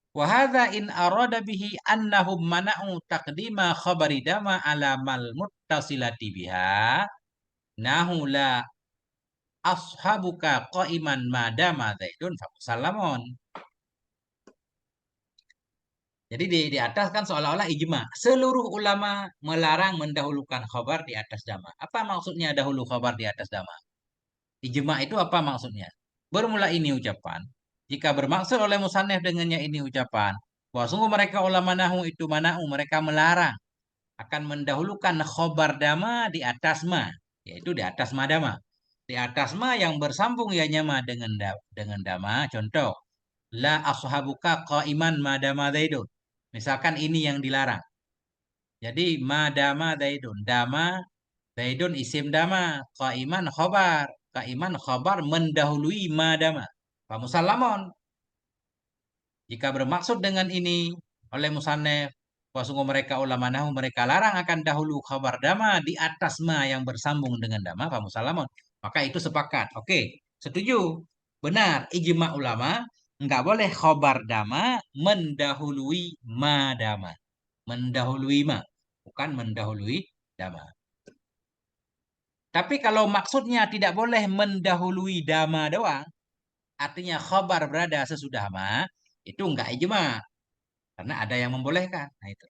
Wahada in arada bihi annahum mana'u taqdima khabari dama ala mal muttasilati biha nahu la ashabuka qa'iman madama zaidun fasalamon. Jadi di atas kan seolah-olah ijma. Seluruh ulama melarang mendahulukan khabar di atas dama. Apa maksudnya dahulu khabar di atas dama? Ijma itu apa maksudnya? Bermula ini ucapan. Jika bermaksud oleh musannif dengannya ini ucapan, bahwa sungguh mereka ulama nahwu itu mana'u, mereka melarang akan mendahulukan khobar dama di atas ma, yaitu di atas ma dama. Di atas ma yang bersambung ianya ma dengan dama. Contoh, la ashabuka qaiman ma dama zaidun. Misalkan ini yang dilarang. Jadi ma dama zaidun, dama zaidun isim dama, qaiman khobar. Qaiman khobar mendahului ma dama. Fa musallamon. Jika bermaksud dengan ini oleh musannif, bahwa sungguh mereka ulama nahwu mereka larang akan dahulu khabar dama di atas ma yang bersambung dengan dama, fa musallamon. Maka itu sepakat. Oke, setuju. Benar, ijma ulama enggak boleh khabar dama mendahului ma dama. Mendahului ma, bukan mendahului dama. Tapi kalau maksudnya tidak boleh mendahului dama doang, artinya khabar berada sesudah ma, itu enggak ijma. Karena ada yang membolehkan. Nah itu.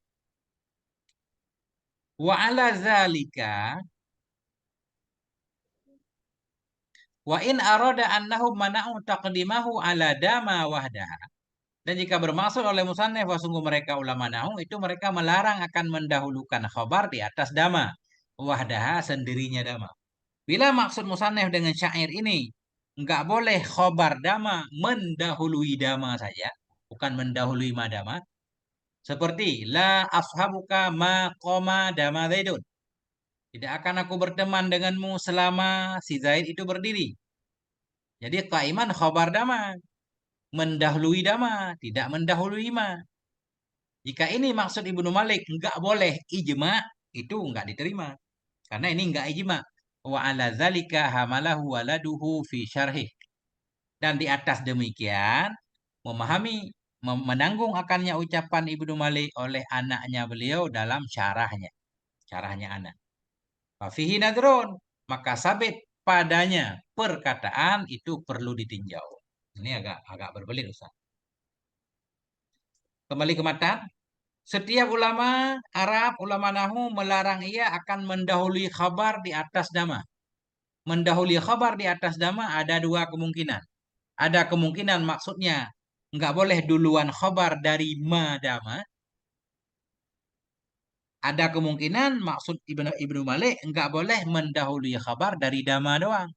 Wa ala zalika wa in arada annahum mana'u taqdimahu ala dama wahdaha. Dan jika bermaksud oleh musannif bahwa sungguh mereka ulama nahwu itu mereka melarang akan mendahulukan khabar di atas dama. Wahdaha sendirinya dama. Bila maksud musannif dengan syair ini enggak boleh khabar dama mendahului dama saja, bukan mendahului ma dama. Seperti la ashabuka ma qoma dama zaidun. Tidak akan aku berteman denganmu selama si Zaid itu berdiri. Jadi qaiman khabar dama. Mendahului dama. Tidak mendahului ma. Jika ini maksud Ibnu Malik enggak boleh ijma, itu enggak diterima. Karena ini enggak ijma. Wa ala zalika hamalahu waladuhu fi syarhih. Dan di atas demikian memahami menanggung akannya ucapan Ibnu Malik oleh anaknya beliau dalam syarahnya. Syarahnya anak. Fihi nadrun, maka sabit padanya perkataan itu perlu ditinjau. Ini agak berbelit Ustaz. Kembali ke matan. Setiap ulama Arab, ulama nahwu melarang ia akan mendahului khabar di atas dama. Mendahului khabar di atas dama ada dua kemungkinan. Ada kemungkinan maksudnya enggak boleh duluan khabar dari ma dama. Ada kemungkinan maksud Ibnu Malik enggak boleh mendahului khabar dari dama doang.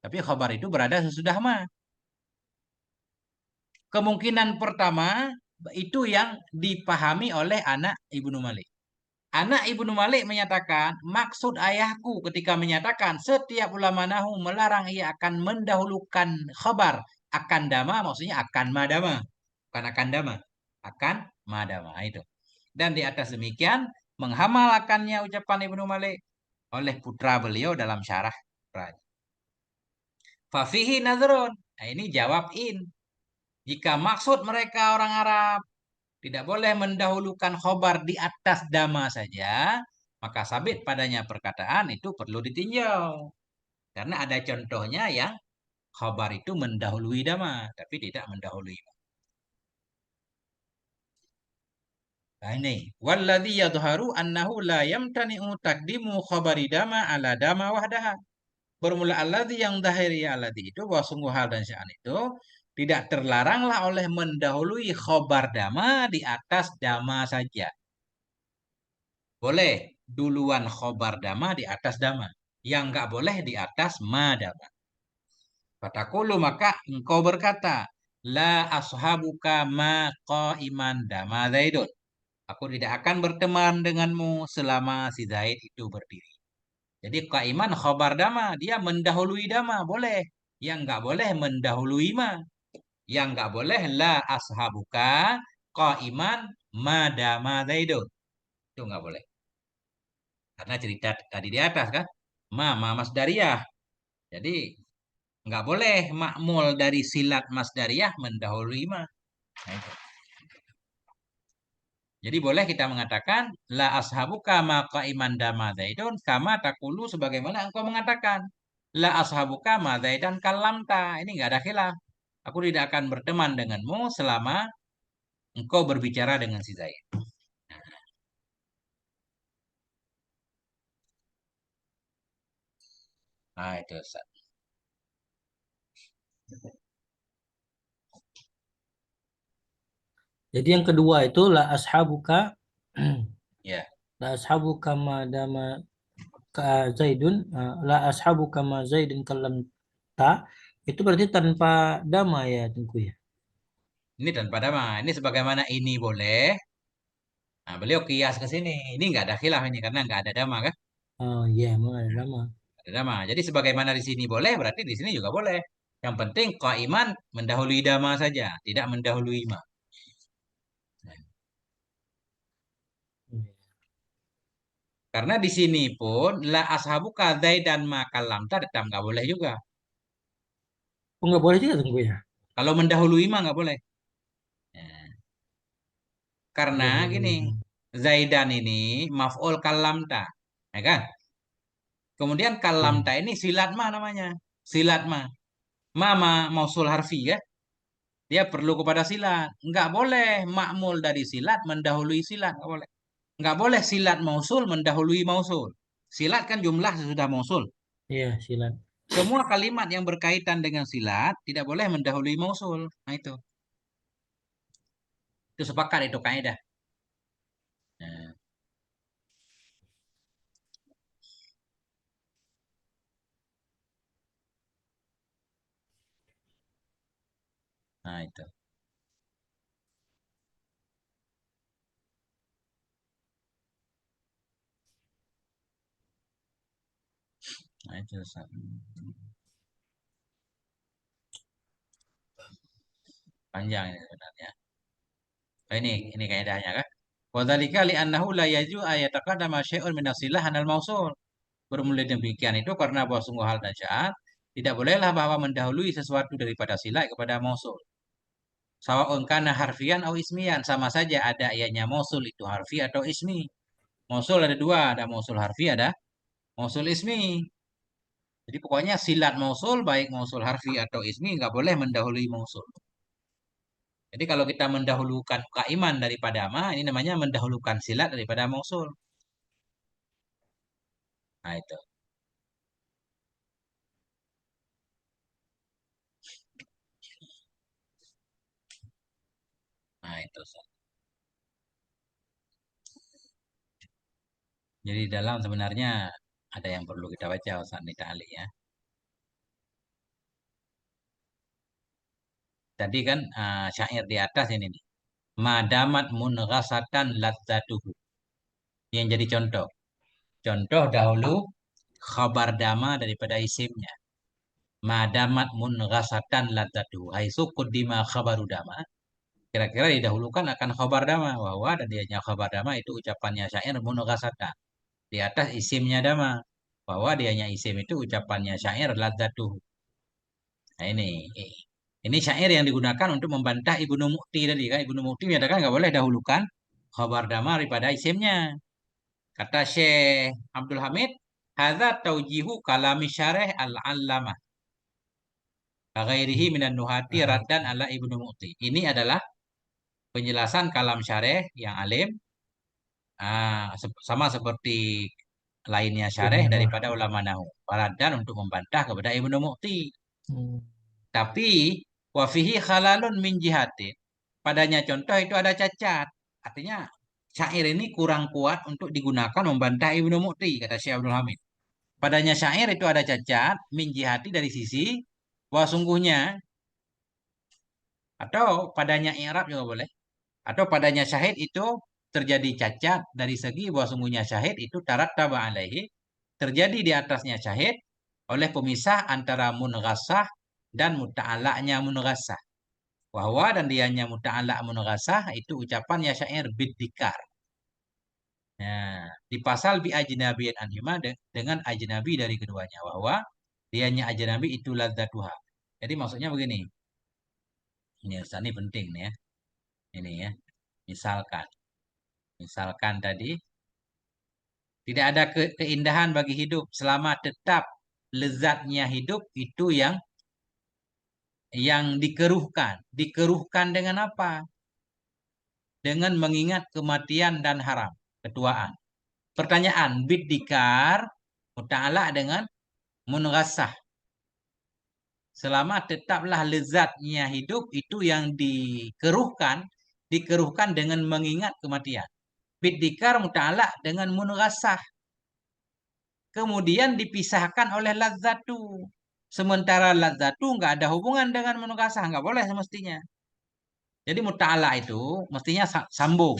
Tapi khabar itu berada sesudah ma. Kemungkinan pertama itu yang dipahami oleh anak Ibnu Malik. Anak Ibnu Malik menyatakan, maksud ayahku ketika menyatakan setiap ulama nahu melarang ia akan mendahulukan khabar akan dama, maksudnya akan madama. Bukan akan dama, akan madama itu. Dan di atas demikian, menghamalannya ucapan Ibnu Malik oleh putra beliau dalam syarah. Fafihi nazrun. Nah, ini jawab in. Jika maksud mereka orang Arab tidak boleh mendahulukan khobar di atas dama saja, maka sabit padanya perkataan itu perlu ditinjau. Karena ada contohnya yang khobar itu mendahului dama, tapi tidak mendahului. Nah ini, walladhi yadharu annahu la yamtani'u taqdimu khabari dama ala dama wahdaha. Bermula alladhi yang dahiri alladhi itu bahwa sungguh hal dan sya'an itu tidak terlaranglah oleh mendahului khobar dama di atas dama saja. Boleh duluan khobar dama di atas dama. Yang nggak boleh di atas madama. Fatakulu maka engkau berkata, la ashabuka ma qaiman dama zaidun. Aku tidak akan berteman denganmu selama si Zaid itu berdiri. Jadi qaiman khobar dama, dia mendahului dama, boleh. Yang nggak boleh mendahului ma. Yang nggak boleh la ashabuka qaiman madama zaidun. Itu nggak boleh. Karena cerita tadi di atas kan, ma masdariyah. Jadi nggak boleh makmul dari silat masdariyah mendahului ma. Nah, itu. Jadi boleh kita mengatakan la ashabuka ma qaiman dama zaidun kama takulu sebagaimana engkau mengatakan la ashabuka ma zaidan kalamta. Ini nggak ada khilaf. Aku tidak akan berteman denganmu selama engkau berbicara dengan si Zaid. Nah, itu Ustaz. Jadi yang kedua itu la ashabuka Ya. la ashabuka madama ka Zaidun la ashabuka ma Zaidun kalam ta itu berarti tanpa dama ya Tengku ya. Ini tanpa dama. Ini sebagaimana ini boleh. Nah, beliau kias ke sini. Ini nggak ada khilaf ini karena nggak ada dama kan? Oh iya, memang ada dama. Ada dama. Jadi sebagaimana di sini boleh, berarti di sini juga boleh. Yang penting qaiman mendahului dama saja, tidak mendahului ma. Karena di sini pun la ashabuka Zaidan ma kalamta tetap nggak boleh juga. Oh nggak boleh juga Tengku ya. Kalau mendahului ma nggak boleh. Nah, karena Iya, iya, gini, iya. Zaidan ini maf'ul kalamta, ya kan? Kemudian kalamta ini silat ma namanya. Silat ma. Ma mausul harfi ya. Dia perlu kepada silat. Nggak boleh makmul dari silat mendahului silat. Nggak boleh. Nggak boleh silat mausul mendahului mausul. Silat kan jumlah sesudah mausul. Iya, silat. Semua kalimat yang berkaitan dengan silat tidak boleh mendahului mausul. Nah itu. Itu sepakat itu kaidah. Nah, nah itu. Nah itu. Panjang ini sebenarnya. Oh, ini kaidahnya kan. Wadzalika li'annahu la yaju ayataqaddama syai'un min asilah anal mausul. Bermula demikian itu karena bahwa sungguh hal dan syaat tidak bolehlah bahwa mendahului sesuatu daripada silah kepada mausul. Sawa'un kana harfian atau ismian, sama saja ada ianya mausul itu harfi atau ismi. Mausul ada dua, ada mausul harfi, ada mausul ismi. Jadi pokoknya silat mausul baik mausul harfi atau ismi nggak boleh mendahului mausul. Jadi kalau kita mendahulukan kaiman daripada ma, ini namanya mendahulukan silat daripada mausul. Nah itu. Nah itu. Jadi dalam sebenarnya ada yang perlu kita baca Ustaz di ta'liq ya. Tadi kan syair di atas ini nih. Madamat munghasatan ladzatuhu. yang jadi contoh. Contoh dahulu khabar dama daripada isimnya. Madamat munghasatan latatu. Haitsu qaddima khabaru dama. Kira-kira didahulukan akan khabar dama. Bahwa dan dianya khabar dama itu ucapannya syair munghasatan. Di atas isimnya dama. Bahwa dianya isim itu ucapannya syair latatu. Nah ini syair yang digunakan untuk membantah Ibnu Mu'ti tadi kan. Ibnu Mu'ti menyatakan nggak boleh dahulukan khabar dama daripada isimnya. Kata Syekh Abdul Hamid, hadza taujihu kalami syarih al-allamah. Ghairihi minan nuhati raddan ala Ibnu Mu'ti. Ini adalah penjelasan kalam syarih yang alim, sama seperti lainnya syarih daripada ulama nahu. Raddan untuk membantah kepada Ibnu Mu'ti. Tapi wafihi khalalun min jihatin. Padanya contoh itu ada cacat. Artinya syair ini kurang kuat untuk digunakan membantah Ibnu Mu'ti, kata Syekh Abdul Hamid. Padanya syair itu ada cacat min jihati dari sisi bahwa sungguhnya, atau padanya i'rab juga boleh, atau padanya syahid itu terjadi cacat dari segi bahwa sungguhnya syahid itu tarattaba alaihi, terjadi di atasnya syahid oleh pemisah antara munghasah dan muta'alaknya munghasah. Bahwa dan dianya muta'alak munghasah itu ucapannya syair biddikar. Nah, di pasal bi ajnabiyin anhuma dengan ajnabi dari keduanya, bahwa dianya ajnabi itu ladzatuha. Jadi maksudnya begini. Ini Ustaz, ini penting nih ya. Ini ya. Misalkan tadi tidak ada keindahan bagi hidup selama tetap lezatnya hidup itu yang dikeruhkan. Dikeruhkan dengan apa? Dengan mengingat kematian dan haram, ketuaan. Pertanyaan, biddikar muta'ala dengan munghasah. Selama tetaplah lezatnya hidup itu yang dikeruhkan dengan mengingat kematian. Biddikar muta'ala dengan munghasah. Kemudian dipisahkan oleh ladzatu. Sementara ladzatu nggak ada hubungan dengan munghasah, nggak boleh semestinya. Jadi muta'ala itu mestinya sambung.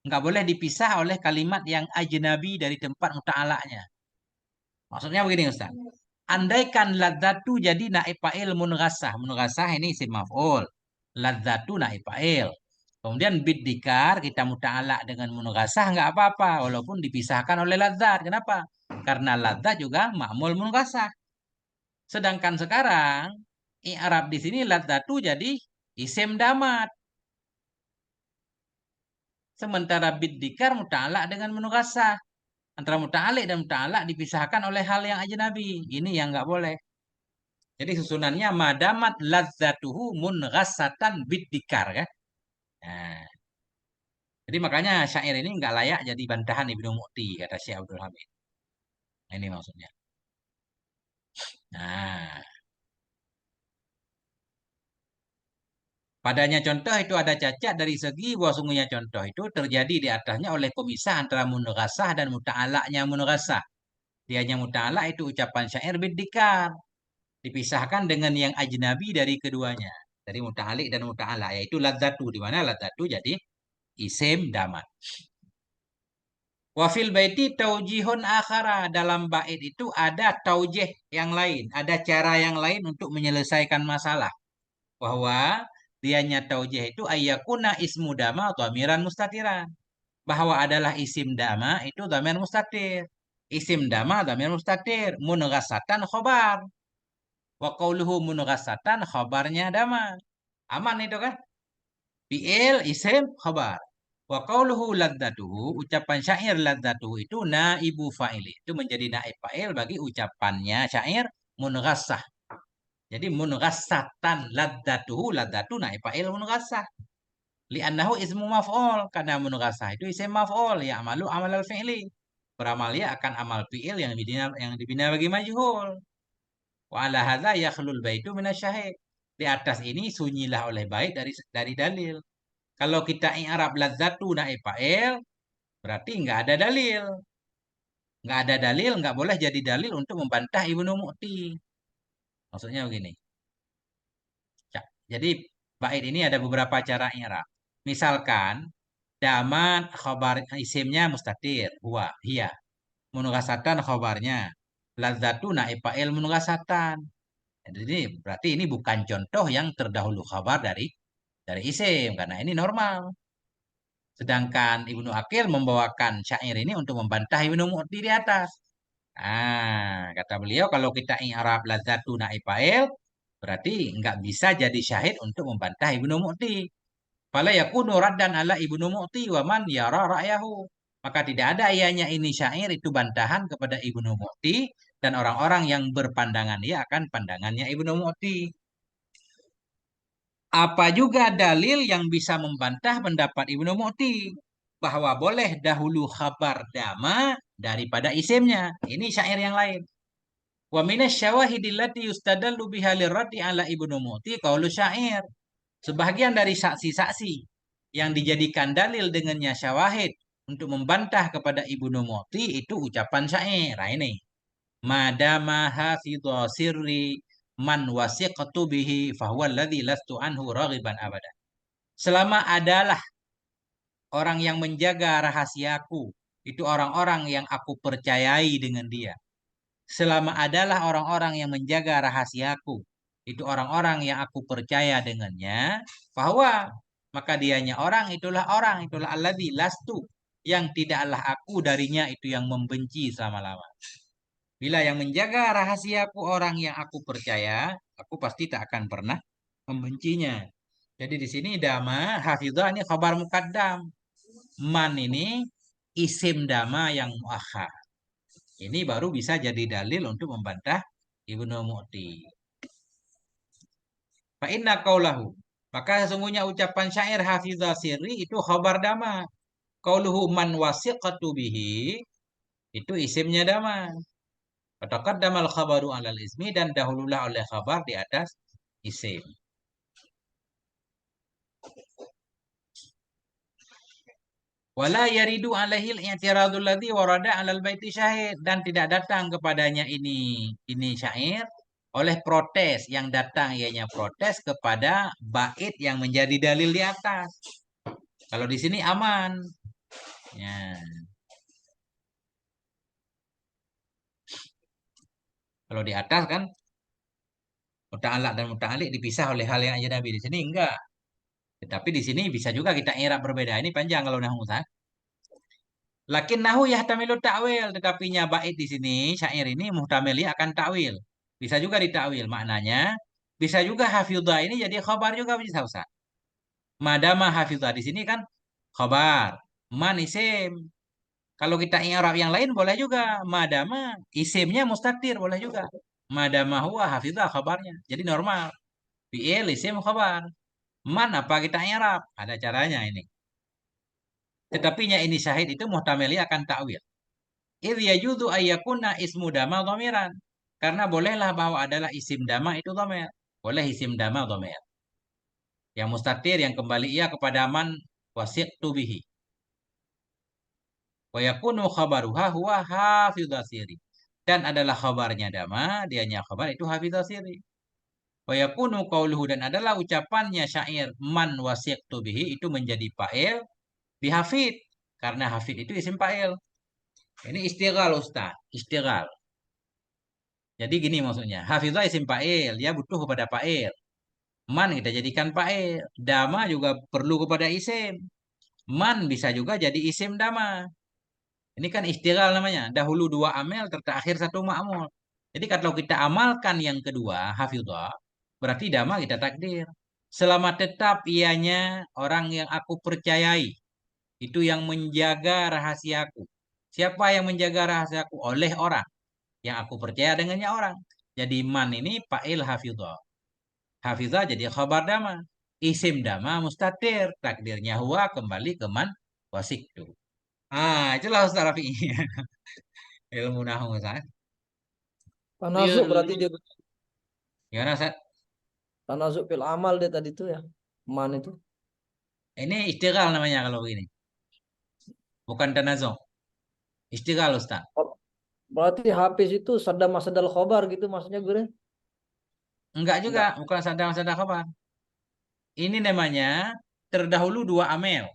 Nggak boleh dipisah oleh kalimat yang ajnabi dari tempat muta'alanya. Maksudnya begini Ustaz. Andaikan ladzatu jadi naib fa'il munghasah. Munghasah ini isim maf'ul. Ladzatu naib fa'il. Kemudian biddikar kita muta'ala dengan munghasah nggak apa-apa walaupun dipisahkan oleh ladzat. Kenapa? Karena ladzat juga ma'mul munghasah. Sedangkan sekarang i'rab di sini ladzatu jadi isim damat. Sementara biddikar muta'ala dengan munghasah. Antara muta'alik dan muta'alak dipisahkan oleh hal yang ajnabi. Ini yang nggak boleh. Jadi susunannya madamat ladzatuhu munghasatan biddikar kan. Nah, jadi makanya syair ini nggak layak jadi bantahan Ibnu Mu'ti, kata Syekh Abdul Hamid. Nah, ini maksudnya. Nah, padanya contoh itu ada cacat dari segi bahwa sungguhnya contoh itu terjadi di atasnya oleh pemisah antara munghasah dan muta'alaknya munghasah. Dianya muta'alak itu ucapan syair biddikar. Dipisahkan dengan yang ajnabi dari keduanya. Dari muta'alik dan muta'ala. Yaitu ladzatu. Di mana ladzatu jadi isim damat. Wafil baiti taujihun akhara. Dalam bait itu ada taujih yang lain. Ada cara yang lain untuk menyelesaikan masalah. Bahwa dianya taujih itu ayyakuna ismu dama atau dhamiran mustatiran. Bahwa adalah isim dama itu dhamir mustatir. Isim dama dhamir mustatir. Munghasatan khobar. Wa qauluhu munghasatan khabarnya dama. Aman itu kan? Fi'il isim khabar. Wa qauluhu ladzatuhu ucapan syair ladzatuhu itu naibu fa'il. Itu menjadi naib fa'il bagi ucapannya syair munghasah. Jadi munghasatan ladzatuhu ladzatu naib fa'il munghasah. Li'annahu ismu maf'ul karena munghasah itu isim maf'ul ya amalu amal al-fi'li. Beramal ya akan amal fi'il yang dibina bagi majhul. Wa ala hadza yakhlul baitu minasyahid. Di atas ini sunyilah oleh bait dari dalil. Kalau kita i'rab ladzatu naib fa'il berarti nggak ada dalil. Nggak ada dalil, nggak boleh jadi dalil untuk membantah Ibnu Mu'ti. Maksudnya begini. Jadi bait ini ada beberapa cara i'rab. Misalkan Daman khabar isimnya mustatir, huwa, hiya. Munugasatan khabarnya. Ladzatu naib fa'il munugasatan. Jadi berarti ini bukan contoh yang terdahulu khabar dari isim karena ini normal. Sedangkan Ibnu Aqil membawakan syair ini untuk membantah Ibnu Mu'ti di atas. Kata beliau kalau kita i'rab ladzatu naib fa'il berarti nggak bisa jadi syahid untuk membantah Ibnu Mu'ti. Fala yakunu raddan ala Ibnu Mu'ti wa man yara ra'yahu. Maka tidak ada ianya ini syair itu bantahan kepada Ibnu Mu'ti dan orang-orang yang berpandangan ia akan pandangannya Ibnu Mu'ti. Apa juga dalil yang bisa membantah pendapat Ibnu Mu'ti bahwa boleh dahulu khabar dama daripada isimnya. Ini syair yang lain. Wa minas syawahidil lati yustadallu biha lirraddi ala Ibnu Mu'ti qaulu syair. Sebahagian dari saksi-saksi yang dijadikan dalil dengannya syawahid untuk membantah kepada Ibnu Mu'ti itu ucapan syair. Nah ini. Madama hafidha sirri man wasiqtu bihi fahuwa alladhi lastu anhu raghiban abada. Selama adalah orang yang menjaga rahasiaku, itu orang-orang yang aku percayai dengan dia. Selama adalah orang-orang yang menjaga rahasiaku, itu orang-orang yang aku percaya dengannya, bahwa maka dianya orang, itulah alladzi lastu, yang tidaklah aku darinya itu yang membenci selama-lama. Bila yang menjaga rahasiaku orang yang aku percaya, aku pasti tak akan pernah membencinya. Jadi di sini dama hafizah ini khabar muqaddam. Man ini isim dama yang muakhar. Ini baru bisa jadi dalil untuk membantah Ibnu Mu'ti. Fa inna qaulahu. Maka sesungguhnya ucapan syair hafizah sirri itu khabar dama. Qauluhu man wasiqatu bihi itu isimnya dama. Fataqaddamal khabaru alal ismi dan dahululah oleh khabar di atas isim. Wala yaridu alaihil i'tiradul ladzi warada alal baiti syahid dan tidak datang kepadanya ini syair oleh protes yang datang ianya protes kepada bait yang menjadi dalil di atas. Kalau di sini aman. Ya. Kalau di atas kan muta'allaq dan muta'alliq dipisah oleh hal yang ajnabi. Di sini enggak. Tetapi di sini bisa juga kita i'rab berbeda. Ini panjang kalau nahwu kan. Lakin nahu yahtamilu ta'wil, tetapi bait di sini syair ini muhtamili akan ta'wil. Bisa juga ditakwil maknanya, bisa juga hafidhah ini jadi khabar juga bisa Ustaz. Madama hafidhah di sini kan khabar, man isim. Kalau kita i'rab yang lain boleh juga, madama isimnya mustatir boleh juga. Madama huwa hafidhah khabarnya. Jadi normal. Fi'il isim khabar. Man apa kita i'rab? Ada caranya ini. Tetapinya ini syahid itu muhtamili akan ta'wil. Idh yajudu ayyakuna ismu dama dhamiran. Karena bolehlah bahwa adalah isim dama itu dhamir. Boleh isim dama dhamir. Yang mustatir yang kembali ia kepada man wasiqtu bihi. Wa yakunu khabaruha huwa hafidhah sirri. Dan adalah khabarnya dama, dianya khabar itu hafidhah sirri. Wa yakunu qauluhu dan adalah ucapannya syair man wasiqtu bihi itu menjadi fa'il bihafid. Karena hafid itu isim fa'il. Ini istighal Ustaz, istighal. Jadi gini maksudnya, hafizah isim fa'il, dia butuh kepada fa'il. Man kita jadikan fa'il, dama juga perlu kepada isim. Man bisa juga jadi isim dama. Ini kan istighal namanya, dahulu dua amil, terakhir satu ma'mul. Jadi kalau kita amalkan yang kedua, hafizah, berarti dama kita takdir. Selama tetap ianya orang yang aku percayai, itu yang menjaga rahasiaku. Siapa yang menjaga rahasiaku? Oleh orang yang aku percaya dengannya orang. Jadi man ini fa'il hafizah. Hafizah jadi khabar dama. Isim dama mustatir. Takdirnya huwa kembali ke man wasiktu. Itulah Ustaz Rafi. Ilmu nahwu Ustaz. Tanazuk berarti dia Gimana Ustaz? tanazuk fil amal dia tadi itu ya. Man itu. Ini istighal namanya kalau begini. Bukan tanazuh. Istighal Ustaz. Berarti Hafiz itu sadda masadal khobar gitu maksudnya gue. Enggak juga, bukan sadar khabar. Ini namanya terdahulu dua amel.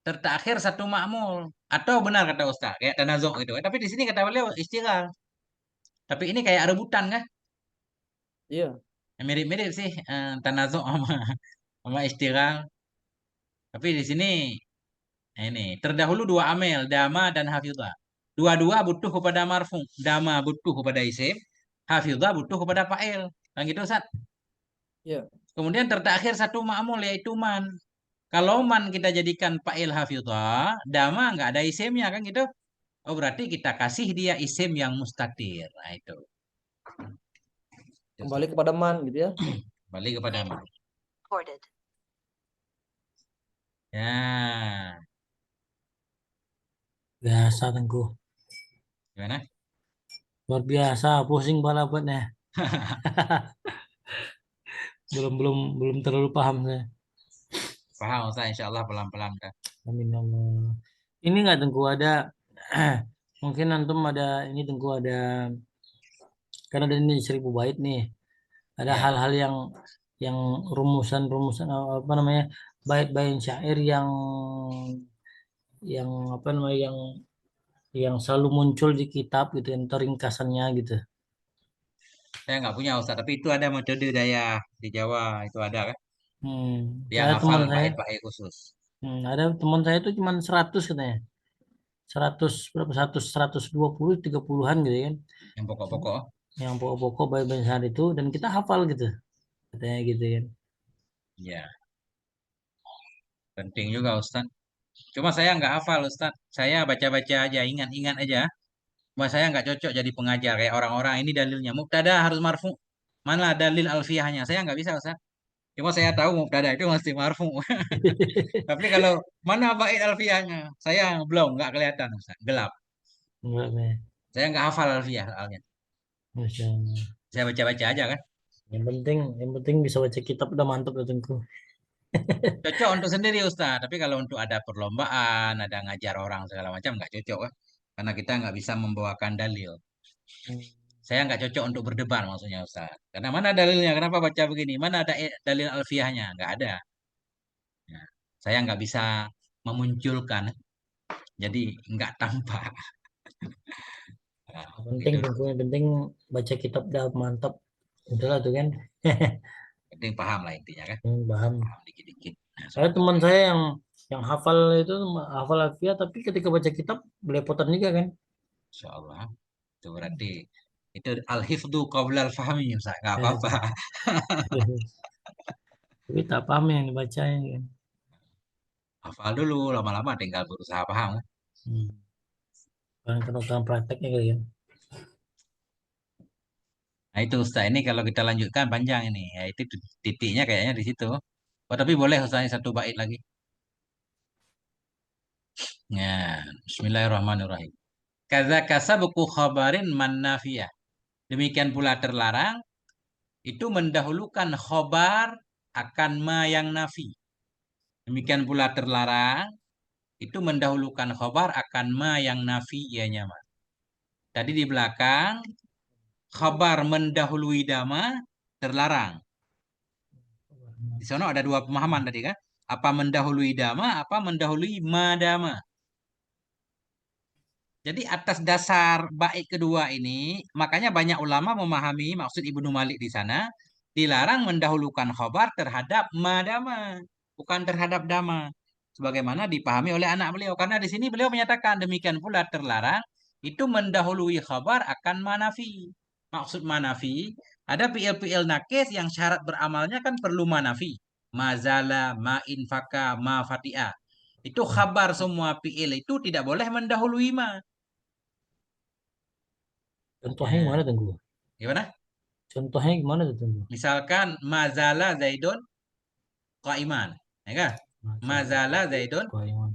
tertakhir satu ma'mul. Atau benar kata Ustaz, kayak tanazuk gitu. Tapi di sini kata beliau istighal. Tapi ini kayak rebutan kan? Iya. Mirip-mirip sih tanazuk sama istighal. Tapi di sini ini terdahulu dua amil, dama dan hafidhah. Dua-dua butuh kepada marfu. Dama butuh kepada isim, hafidhah butuh kepada fa'il. Kan gitu Ustaz? Iya. Kemudian tertakhir satu ma'mul yaitu man. Kalau man kita jadikan fa'il hafidhah, dama nggak ada isimnya kan gitu. Oh berarti kita kasih dia isim yang mustatir. Nah itu. Kembali kepada man gitu ya. Kembali kepada man. Ya, Biasa Tengku. gimana? Luar biasa, pusing kepala buatnya. belum terlalu paham saya. Paham Ustaz, insya Allah pelan-pelan kan. Amin ya Allah. Ini nggak Tengku ada mungkin antum ada ini Tengku ada karena ada ini 1000 bait nih. Ada Ya. hal-hal yang rumusan-rumusan apa namanya bait-bait syair yang apa namanya yang selalu muncul di kitab gitu yang ringkasannya gitu. Saya nggak punya Ustaz, tapi itu ada metode daya di Jawa, itu ada kan? Dia Ada ngafal teman saya, bait-bait khusus. ada teman saya itu cuma 100 katanya. 100 berapa 120 30-an gitu kan. Yang pokok-pokok. Yang pokok-pokok bait-bait syair itu dan kita hafal gitu. Katanya gitu kan. Ya, penting juga Ustaz. Cuma saya nggak hafal Ustaz. Saya baca-baca aja, ingat-ingat aja. Cuma saya nggak cocok jadi pengajar kayak orang-orang ini dalilnya. Mubtada harus marfu. Mana dalil alfiyahnya? Saya nggak bisa Ustaz. Cuma saya tahu mubtada itu mesti marfu. Tapi kalau mana bait alfiyahnya? Saya belum, nggak kelihatan Ustaz. Gelap. Enggak, Meh. Saya nggak hafal alfiyah soalnya. Masya Allah. Saya baca-baca aja kan. Yang penting bisa baca kitab udah mantap ya Tengku. Cocok untuk sendiri Ustaz. Tapi kalau untuk ada perlombaan, ada ngajar orang segala macam nggak cocok kan. Karena kita nggak bisa membawakan dalil. Saya nggak cocok untuk berdebat maksudnya Ustaz. Karena mana dalilnya? Kenapa baca begini? Mana ada dalil alfiahnya? Nggak ada. Ya, saya nggak bisa memunculkan. Jadi nggak tampak. Nah, Yang penting gitu. Tengku, yang penting baca kitab udah mantap. Udahlah tuh kan. Penting paham lah intinya kan. Paham. Paham dikit-dikit. Nah, Saya teman saya yang hafal itu hafal alfiah tapi ketika baca kitab belepotan juga kan. Insya Allah. Itu berarti itu al-hifdu qabla al-fahmi Ustaz. Nggak apa-apa. Tapi tak paham yang dibacanya kan. Hafal dulu, lama-lama tinggal berusaha paham. Kan prakteknya kali ya. Nah itu Ustaz, ini kalau kita lanjutkan panjang ini. Ya itu titiknya kayaknya di situ. Oh tapi boleh Ustaz satu bait lagi. Ya, Bismillahirrahmanirrahim. Kaza kasabuku khabarin man nafiyah. Demikian pula terlarang itu mendahulukan khobar akan ma yang nafi. Demikian pula terlarang itu mendahulukan khobar akan ma yang nafi ianya ma. Tadi di belakang khabar mendahului dama terlarang. Di sana ada dua pemahaman tadi kan? Apa mendahului dama, apa mendahului madama. Jadi atas dasar bait kedua ini, makanya banyak ulama memahami maksud Ibnu Malik di sana, dilarang mendahulukan khobar terhadap madama, bukan terhadap dama. Sebagaimana dipahami oleh anak beliau. Karena di sini beliau menyatakan demikian pula terlarang, itu mendahului khobar akan manafi. Maksud manafi, ada fi'il-fi'il nakis yang syarat beramalnya kan perlu manafi. Mazala, ma'infaka, ma'fati'a. Itu khabar semua fi'il itu tidak boleh mendahului ma. Contohnya gimana Tengku? Gimana? Contohnya gimana tuh Tengku? Misalkan mazala Zaidun qaiman, ya kan? Mazala Zaidun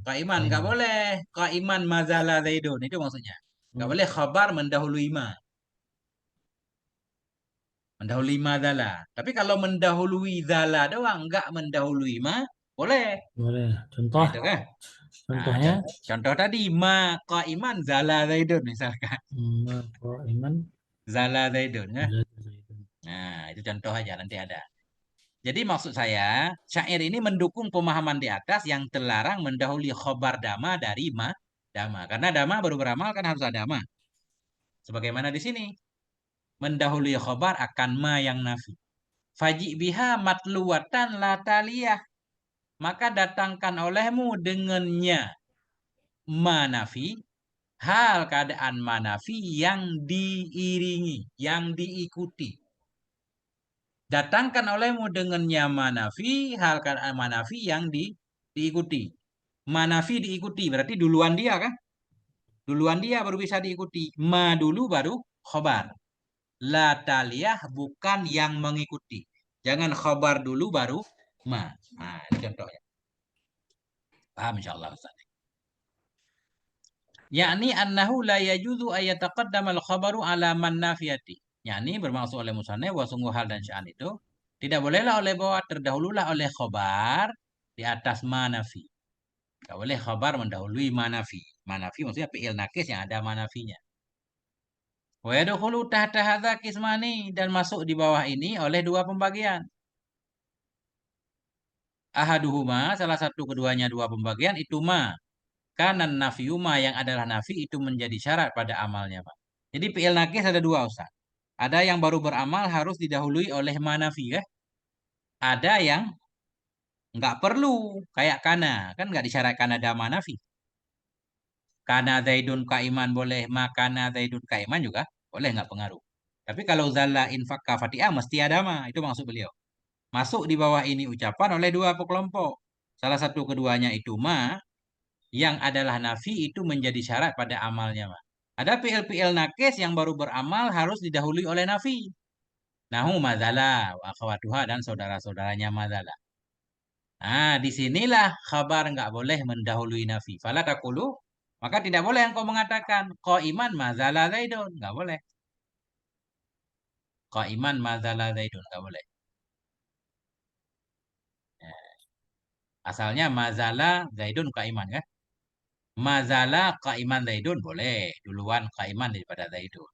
qaiman nggak boleh qaiman mazala Zaidun itu maksudnya. Nggak boleh khabar mendahului ma. Mendahului mazala. Tapi kalau mendahului zala doang nggak mendahului ma, boleh. Boleh. Contoh. Nah, itu kan? Contohnya Contoh tadi ma qaiman zala Zaidun misalkan. Iman Zala Zaidun ya. Zaidun. Nah, itu contoh aja nanti ada. Jadi maksud saya, syair ini mendukung pemahaman di atas yang terlarang mendahului khobar dama dari dama. Karena dama baru beramal kan harus ada ma. Sebagaimana di sini, mendahului khobar akan ma yang nafi. Faji biha matluwatan la taliyah. Maka datangkan olehmu dengannya ma nafi, hal keadaan ma nafi yang diiringi, yang diikuti. Datangkan olehmu dengannya manafi, hal keadaan manafi yang diikuti. Manafi diikuti, berarti duluan dia kan? Duluan dia baru bisa diikuti. Ma dulu baru khobar. La taliyah bukan yang mengikuti. Jangan khobar dulu baru ma. Nah, ini contohnya. Paham insyaAllah Ustaz. Yakni annahu la yajuzu ayataqaddamal khabaru ala man nafiyati. Yakni bermaksud oleh musannif wa sungguh hal dan sya'an itu tidak bolehlah oleh bahwa terdahululah oleh khobar di atas manafi. Tidak boleh khobar mendahului manafi. Manafi maksudnya fi'il nakis yang ada manafinya. Wa yadkhulu tahta hadza qismani dan masuk di bawah ini oleh dua pembagian. Ahaduhuma salah satu keduanya dua pembagian itu ma. Kanan nafiyuma yang adalah nafi itu menjadi syarat pada amalnya, Pak. Jadi fi'il nakis ada dua, Ustaz. Ada yang baru beramal harus didahului oleh manafi, ya. Ada yang nggak perlu, kayak kana. Kan nggak disyaratkan ada manafi. Kana zaidun kaiman boleh, makana zaidun kaiman juga boleh, nggak pengaruh. Tapi kalau zalla infak kafati'ah mesti ada ma. Itu maksud beliau. Masuk di bawah ini ucapan oleh dua kelompok. Salah satu keduanya itu ma, yang adalah nafi itu menjadi syarat pada amalnya, Pak. Ada fi'il nakis yang baru beramal harus didahului oleh nafi. Nahu madzalah wa akhwatuha dan saudara-saudaranya madzalah. Nah, disinilah khabar nggak boleh mendahului nafi. Fala taqulu, maka tidak boleh engkau mengatakan qaiman madzalah zaidun, nggak boleh. Qaiman madzalah zaidun, nggak boleh. Asalnya mazalah zaidun qaiman kan? Mazala qaiman zaidun boleh. Duluan qaiman daripada zaidun.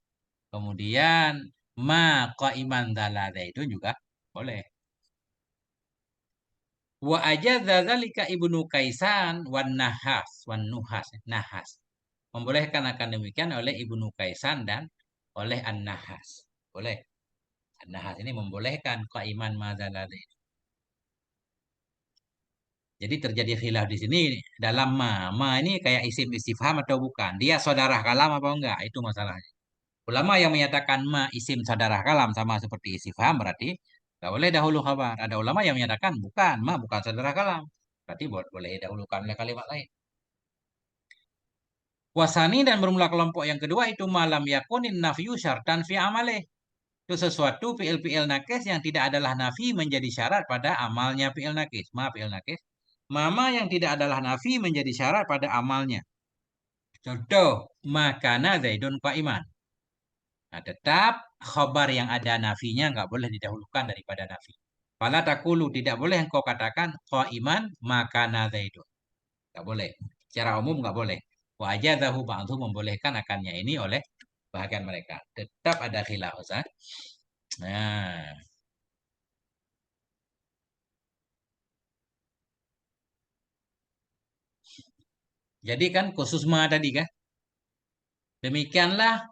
Kemudian ma qaiman dala zaidun juga boleh. Wa ajaza zalika Ibnu Kaisan wan Nahas. Membolehkan akan demikian oleh Ibnu Kaisan dan oleh An-Nahas. Boleh. An-Nahas ini membolehkan qaiman mazala zaidun. Jadi terjadi khilaf di sini dalam ma. Ma ini kayak isim istifham atau bukan? Dia saudara kalam apa enggak? Itu masalahnya. Ulama yang menyatakan ma isim saudara kalam sama seperti istifham berarti nggak boleh dahulu khabar. Ada ulama yang menyatakan bukan, ma bukan saudara kalam. Berarti boleh dahulukan oleh kalimat lain. Wasani dan bermula kelompok yang kedua itu malam yakunin nafyu syartan fi amalih. Itu sesuatu fi'il nakis yang tidak adalah nafi menjadi syarat pada amalnya fi'il nakis. Ma fi'il nakis. Mama yang tidak adalah nafi menjadi syarat pada amalnya. Contoh, makana zaidun qaiman. Nah, tetap khobar yang ada nafinya nggak boleh didahulukan daripada nafi. Fala takulu, tidak boleh engkau katakan qaiman makana zaidun. Nggak boleh. Secara umum nggak boleh. Wa ajazahu ba'dhu membolehkan akannya ini oleh bahagian mereka. Tetap ada khilaf, Ustaz. Nah, jadi kan khusus ma tadi kan. Demikianlah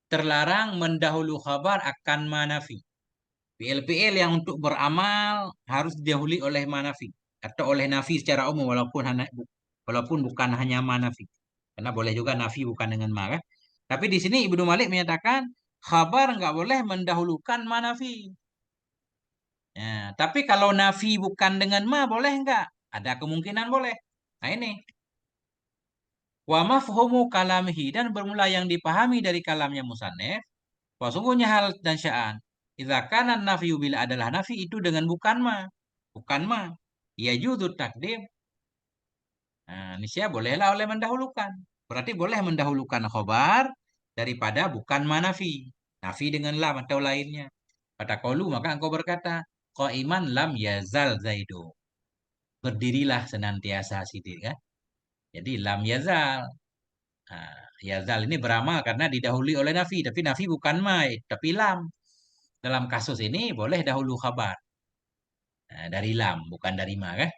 terlarang mendahulu khabar akan manafi. Fi'il yang untuk beramal harus didahului oleh manafi atau oleh nafi secara umum walaupun bukan hanya manafi. Karena boleh juga nafi bukan dengan ma kan. Tapi di sini Ibnu Malik menyatakan khabar nggak boleh mendahulukan manafi. Ya, tapi kalau nafi bukan dengan ma boleh nggak? Ada kemungkinan boleh. Nah ini. Wa mafhumu kalamihi dan bermula yang dipahami dari kalamnya musannif. Sungguhnya hal dan sya'an. Idza kana nafyu bila adalah nafi itu dengan bukan ma. Bukan ma. Ya judut takdim. Nah, nisya bolehlah oleh mendahulukan. Berarti boleh mendahulukan khobar daripada bukan ma nafi. Nafi dengan lam atau lainnya. Kata qaulu maka engkau berkata, qaiman lam yazal zaidu. Berdirilah senantiasa Sidin kan. Jadi lam yazal. Nah, yazal ini beramal karena didahului oleh nafi. Tapi nafi bukan ma, tapi lam. Dalam kasus ini boleh dahulu khabar. Nah, dari lam, bukan dari ma kan?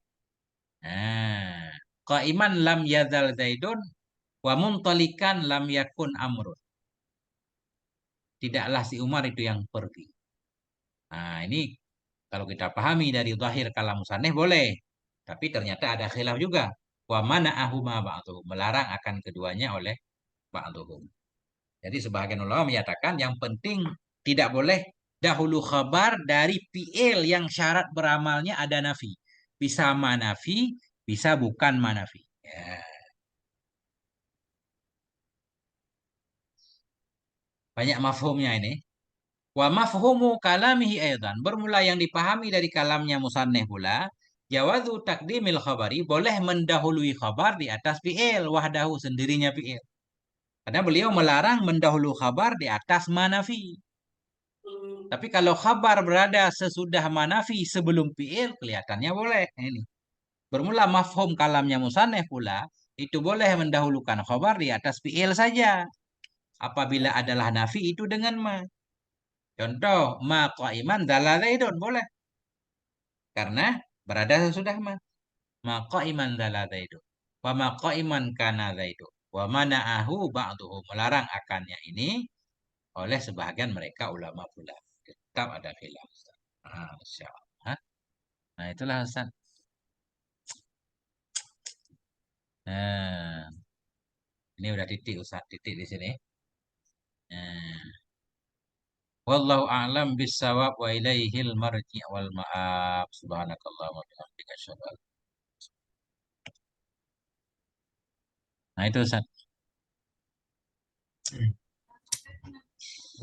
Nah, qaiman lam yazal Zaidun wa muntalikan lam yakun Amrun. Tidaklah si Umar itu yang pergi. Nah, ini kalau kita pahami dari zahir kalam musannif boleh. Tapi ternyata ada khilaf juga. Wa mana'ahuma ba'duhum. Melarang akan keduanya oleh ba'duhum. Jadi sebagian ulama menyatakan yang penting tidak boleh dahulu khabar dari fi'il yang syarat beramalnya ada nafi. Bisa manafi, bisa bukan manafi. Ya. Banyak mafhumnya ini. Wa mafhumu kalamihi aidan. Bermula yang dipahami dari kalamnya musannif pula. Jawazu takdimil khabari. Boleh mendahului khabar di atas fi'il. Wahdahu sendirinya fi'il. Karena beliau melarang mendahulu khabar di atas manafi. Tapi kalau khabar berada sesudah manafi sebelum fi'il, kelihatannya boleh. Ini. Bermula mafhum kalamnya musannif pula. Itu boleh mendahulukan khabar di atas fi'il saja. Apabila adalah nafi itu dengan ma. Contoh, ma qaiman dalla Zaidun boleh. Karena berada sesudah ma. Ma qaiman dalla Zaidun. Wa ma qaiman kana Zaidun. Wa mana'ahu ba'duhu. Melarang akannya ini oleh sebahagian mereka ulama pula. Tetap ada khilaf. Ah, Masya Allah. Nah, itulah Ustaz. Nah, ini udah titik Ustaz, titik di sini. Nah, wallahu a'lam bissawab wa ilaihil marji' wal ma'ab. Subhanakallahumma wa bihamdika asyhadu an. Nah, itu Ustaz.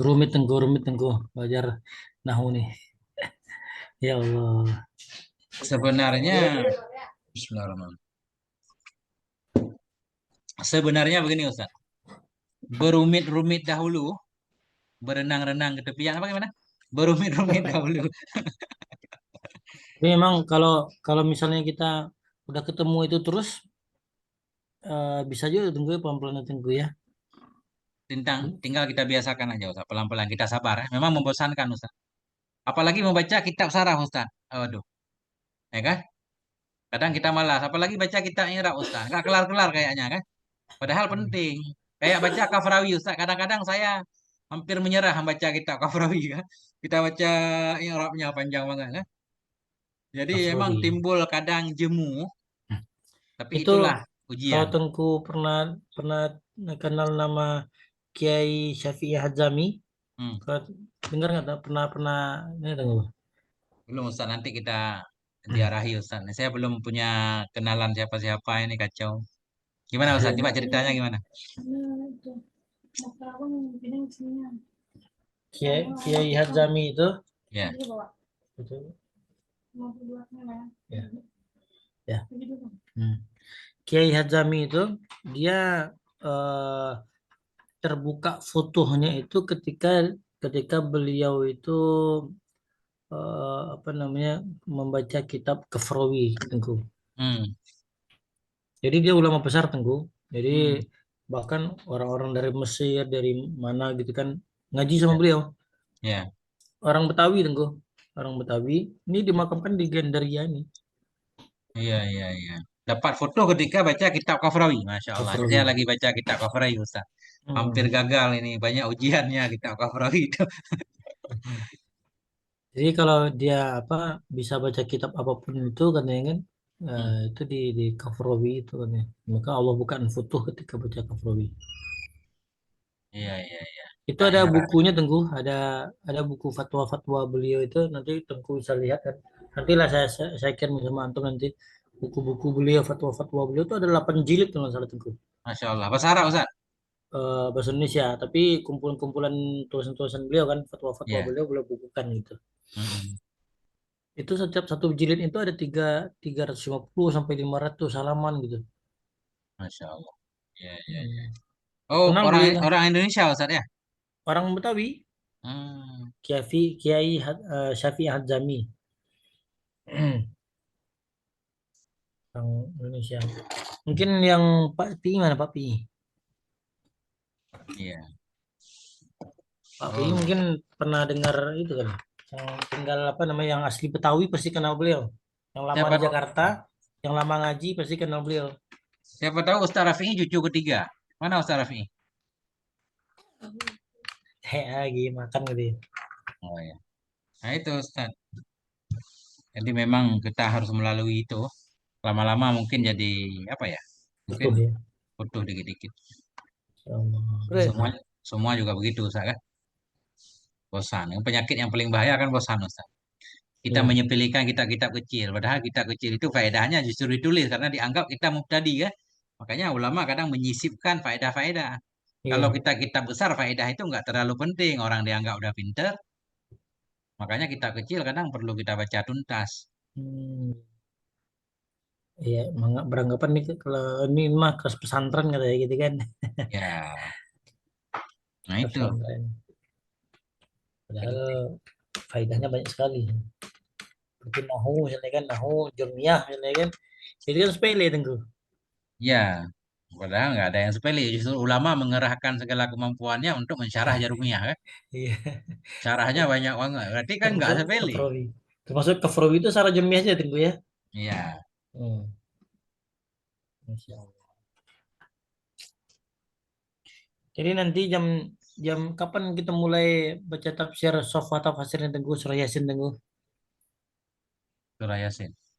Rumit tengku belajar nahu nih. Ya Allah. Sebenarnya Bismillahirrahmanirrahim. Sebenarnya begini Ustaz. Berumit-rumit dahulu, berenang-renang ke tepian apa gimana? Berumit-rumit dahulu. Tapi memang kalau misalnya kita udah ketemu itu terus bisa juga tunggu ya, pelan-pelan tunggu ya. Tinggal kita biasakan aja Ustaz, pelan-pelan kita sabar ya. Memang membosankan Ustaz. Apalagi membaca kitab sarah Ustaz. Aduh, ya kan? Kadang kita malas, apalagi baca kitab Iqra Ustaz. Nggak kelar-kelar kayaknya kan? Padahal penting. Kayak baca Kafrawi Ustaz. Kadang-kadang saya hampir menyerah membaca kitab Kafrawi kan. Kita baca Iqra-nya panjang banget kan. Jadi emang Kafrawi. timbul kadang jemu, tapi Itu itulah kalau ujian. Tengku pernah kenal nama Kiai Syafi'i Hadzami, Hmm. kalau dengar nggak? Pernah ini Tengku? Belum Ustaz, nanti kita diarahi Ustaz. Saya belum punya kenalan siapa-siapa ini kacau. Gimana Ustaz? Coba ceritanya gimana? Kiai Hadzami itu Ya. itu ya. Ya. Kiai Hadzami itu dia terbuka fotonya itu ketika beliau itu apa namanya membaca kitab Kafrawi Tengku. Hmm. Jadi dia ulama besar Tengku. Jadi Hmm. bahkan orang-orang dari Mesir dari mana gitu kan ngaji sama beliau. Ya. Orang Betawi Tengku. Orang Betawi ini dimakamkan di Gandaria ini. Iya, iya, iya. Dapat foto ketika baca kitab Kafrawi. Masya Allah. Ini Kafrawi. saya lagi baca kitab Kafrawi, Ustaz. Hampir gagal ini. Banyak ujiannya kitab Kafrawi itu. Jadi kalau dia apa bisa baca kitab apapun itu katanya kan itu di Kafrawi itu katanya. Maka Allah bukan futuh ketika baca Kafrawi. Iya, iya, iya. Itu Tak ada heran. bukunya Tengku, ada buku fatwa-fatwa beliau itu nanti Tengku bisa lihat kan. Nantilah saya kirim sama antum nanti buku-buku beliau fatwa-fatwa beliau itu ada 8 jilid kalau nggak salah Tengku. Masya Allah. Bahasa Arab, Ustaz? Bahasa Indonesia, tapi kumpulan-kumpulan tulisan-tulisan beliau kan fatwa-fatwa Iya. beliau bukukan gitu. Mm-mm. Itu setiap satu jilid itu ada 350 sampai 500 halaman gitu. Masya Allah. Iya, iya, iya. Hmm. Oh, Tenang orang beli orang Indonesia, Ustaz ya? orang Betawi, Hmm. Kiai Syafi'i Hadzami. Orang Indonesia. Mungkin yang Pak Pi mana Pak Pi? Iya. Pak Pi Oh, mungkin pernah dengar itu kan? Yang tinggal apa namanya yang asli Betawi pasti kenal beliau. Yang lama Siapa di Jakarta, yang lama ngaji pasti kenal beliau. siapa tahu Ustaz Rafi'i cucu ketiga. Mana Ustaz Rafi'i? Lagi makan gitu ya. Oh ya. Nah itu Ustaz. Jadi memang kita harus melalui itu. Lama-lama mungkin jadi apa ya? Mungkin Utuh ya. butuh dikit-dikit. Ya Allah. Keren. Semua juga begitu Ustaz kan? Bosan. Yang penyakit yang paling bahaya kan bosan Ustaz. Kita Ya. menyepelekan kitab-kitab kecil. Padahal kitab kecil itu faedahnya justru ditulis karena dianggap kita mubtadi kan. Makanya ulama kadang menyisipkan faedah-faedah. Kalau Iya. kita kitab besar faedah itu nggak terlalu penting. Orang dianggap udah pinter. Makanya kitab kecil kadang perlu kita baca tuntas. Hmm. Iya, beranggapan nih kalau ini mah kelas pesantren katanya gitu kan. Ya, nah Kelas itu. pesantren. Padahal faedahnya banyak sekali. Seperti nahu misalnya kan, nahu, jurmiyah misalnya kan. Itu kan sepele tengku. Ya, padahal nggak ada yang sepele. Justru ulama mengerahkan segala kemampuannya untuk mensyarah Jarumiyah kan. Iya. Syarahnya banyak banget. Berarti kan nggak Termasuk sepele. kafrawi. Termasuk kafrawi itu sarah jurmiyahnya tengku ya. Iya. Hmm. Masya Allah. Jadi nanti jam jam kapan kita mulai baca tafsir Sof atau tafsirnya tengku surah Yasin tengku? Surah Yasin.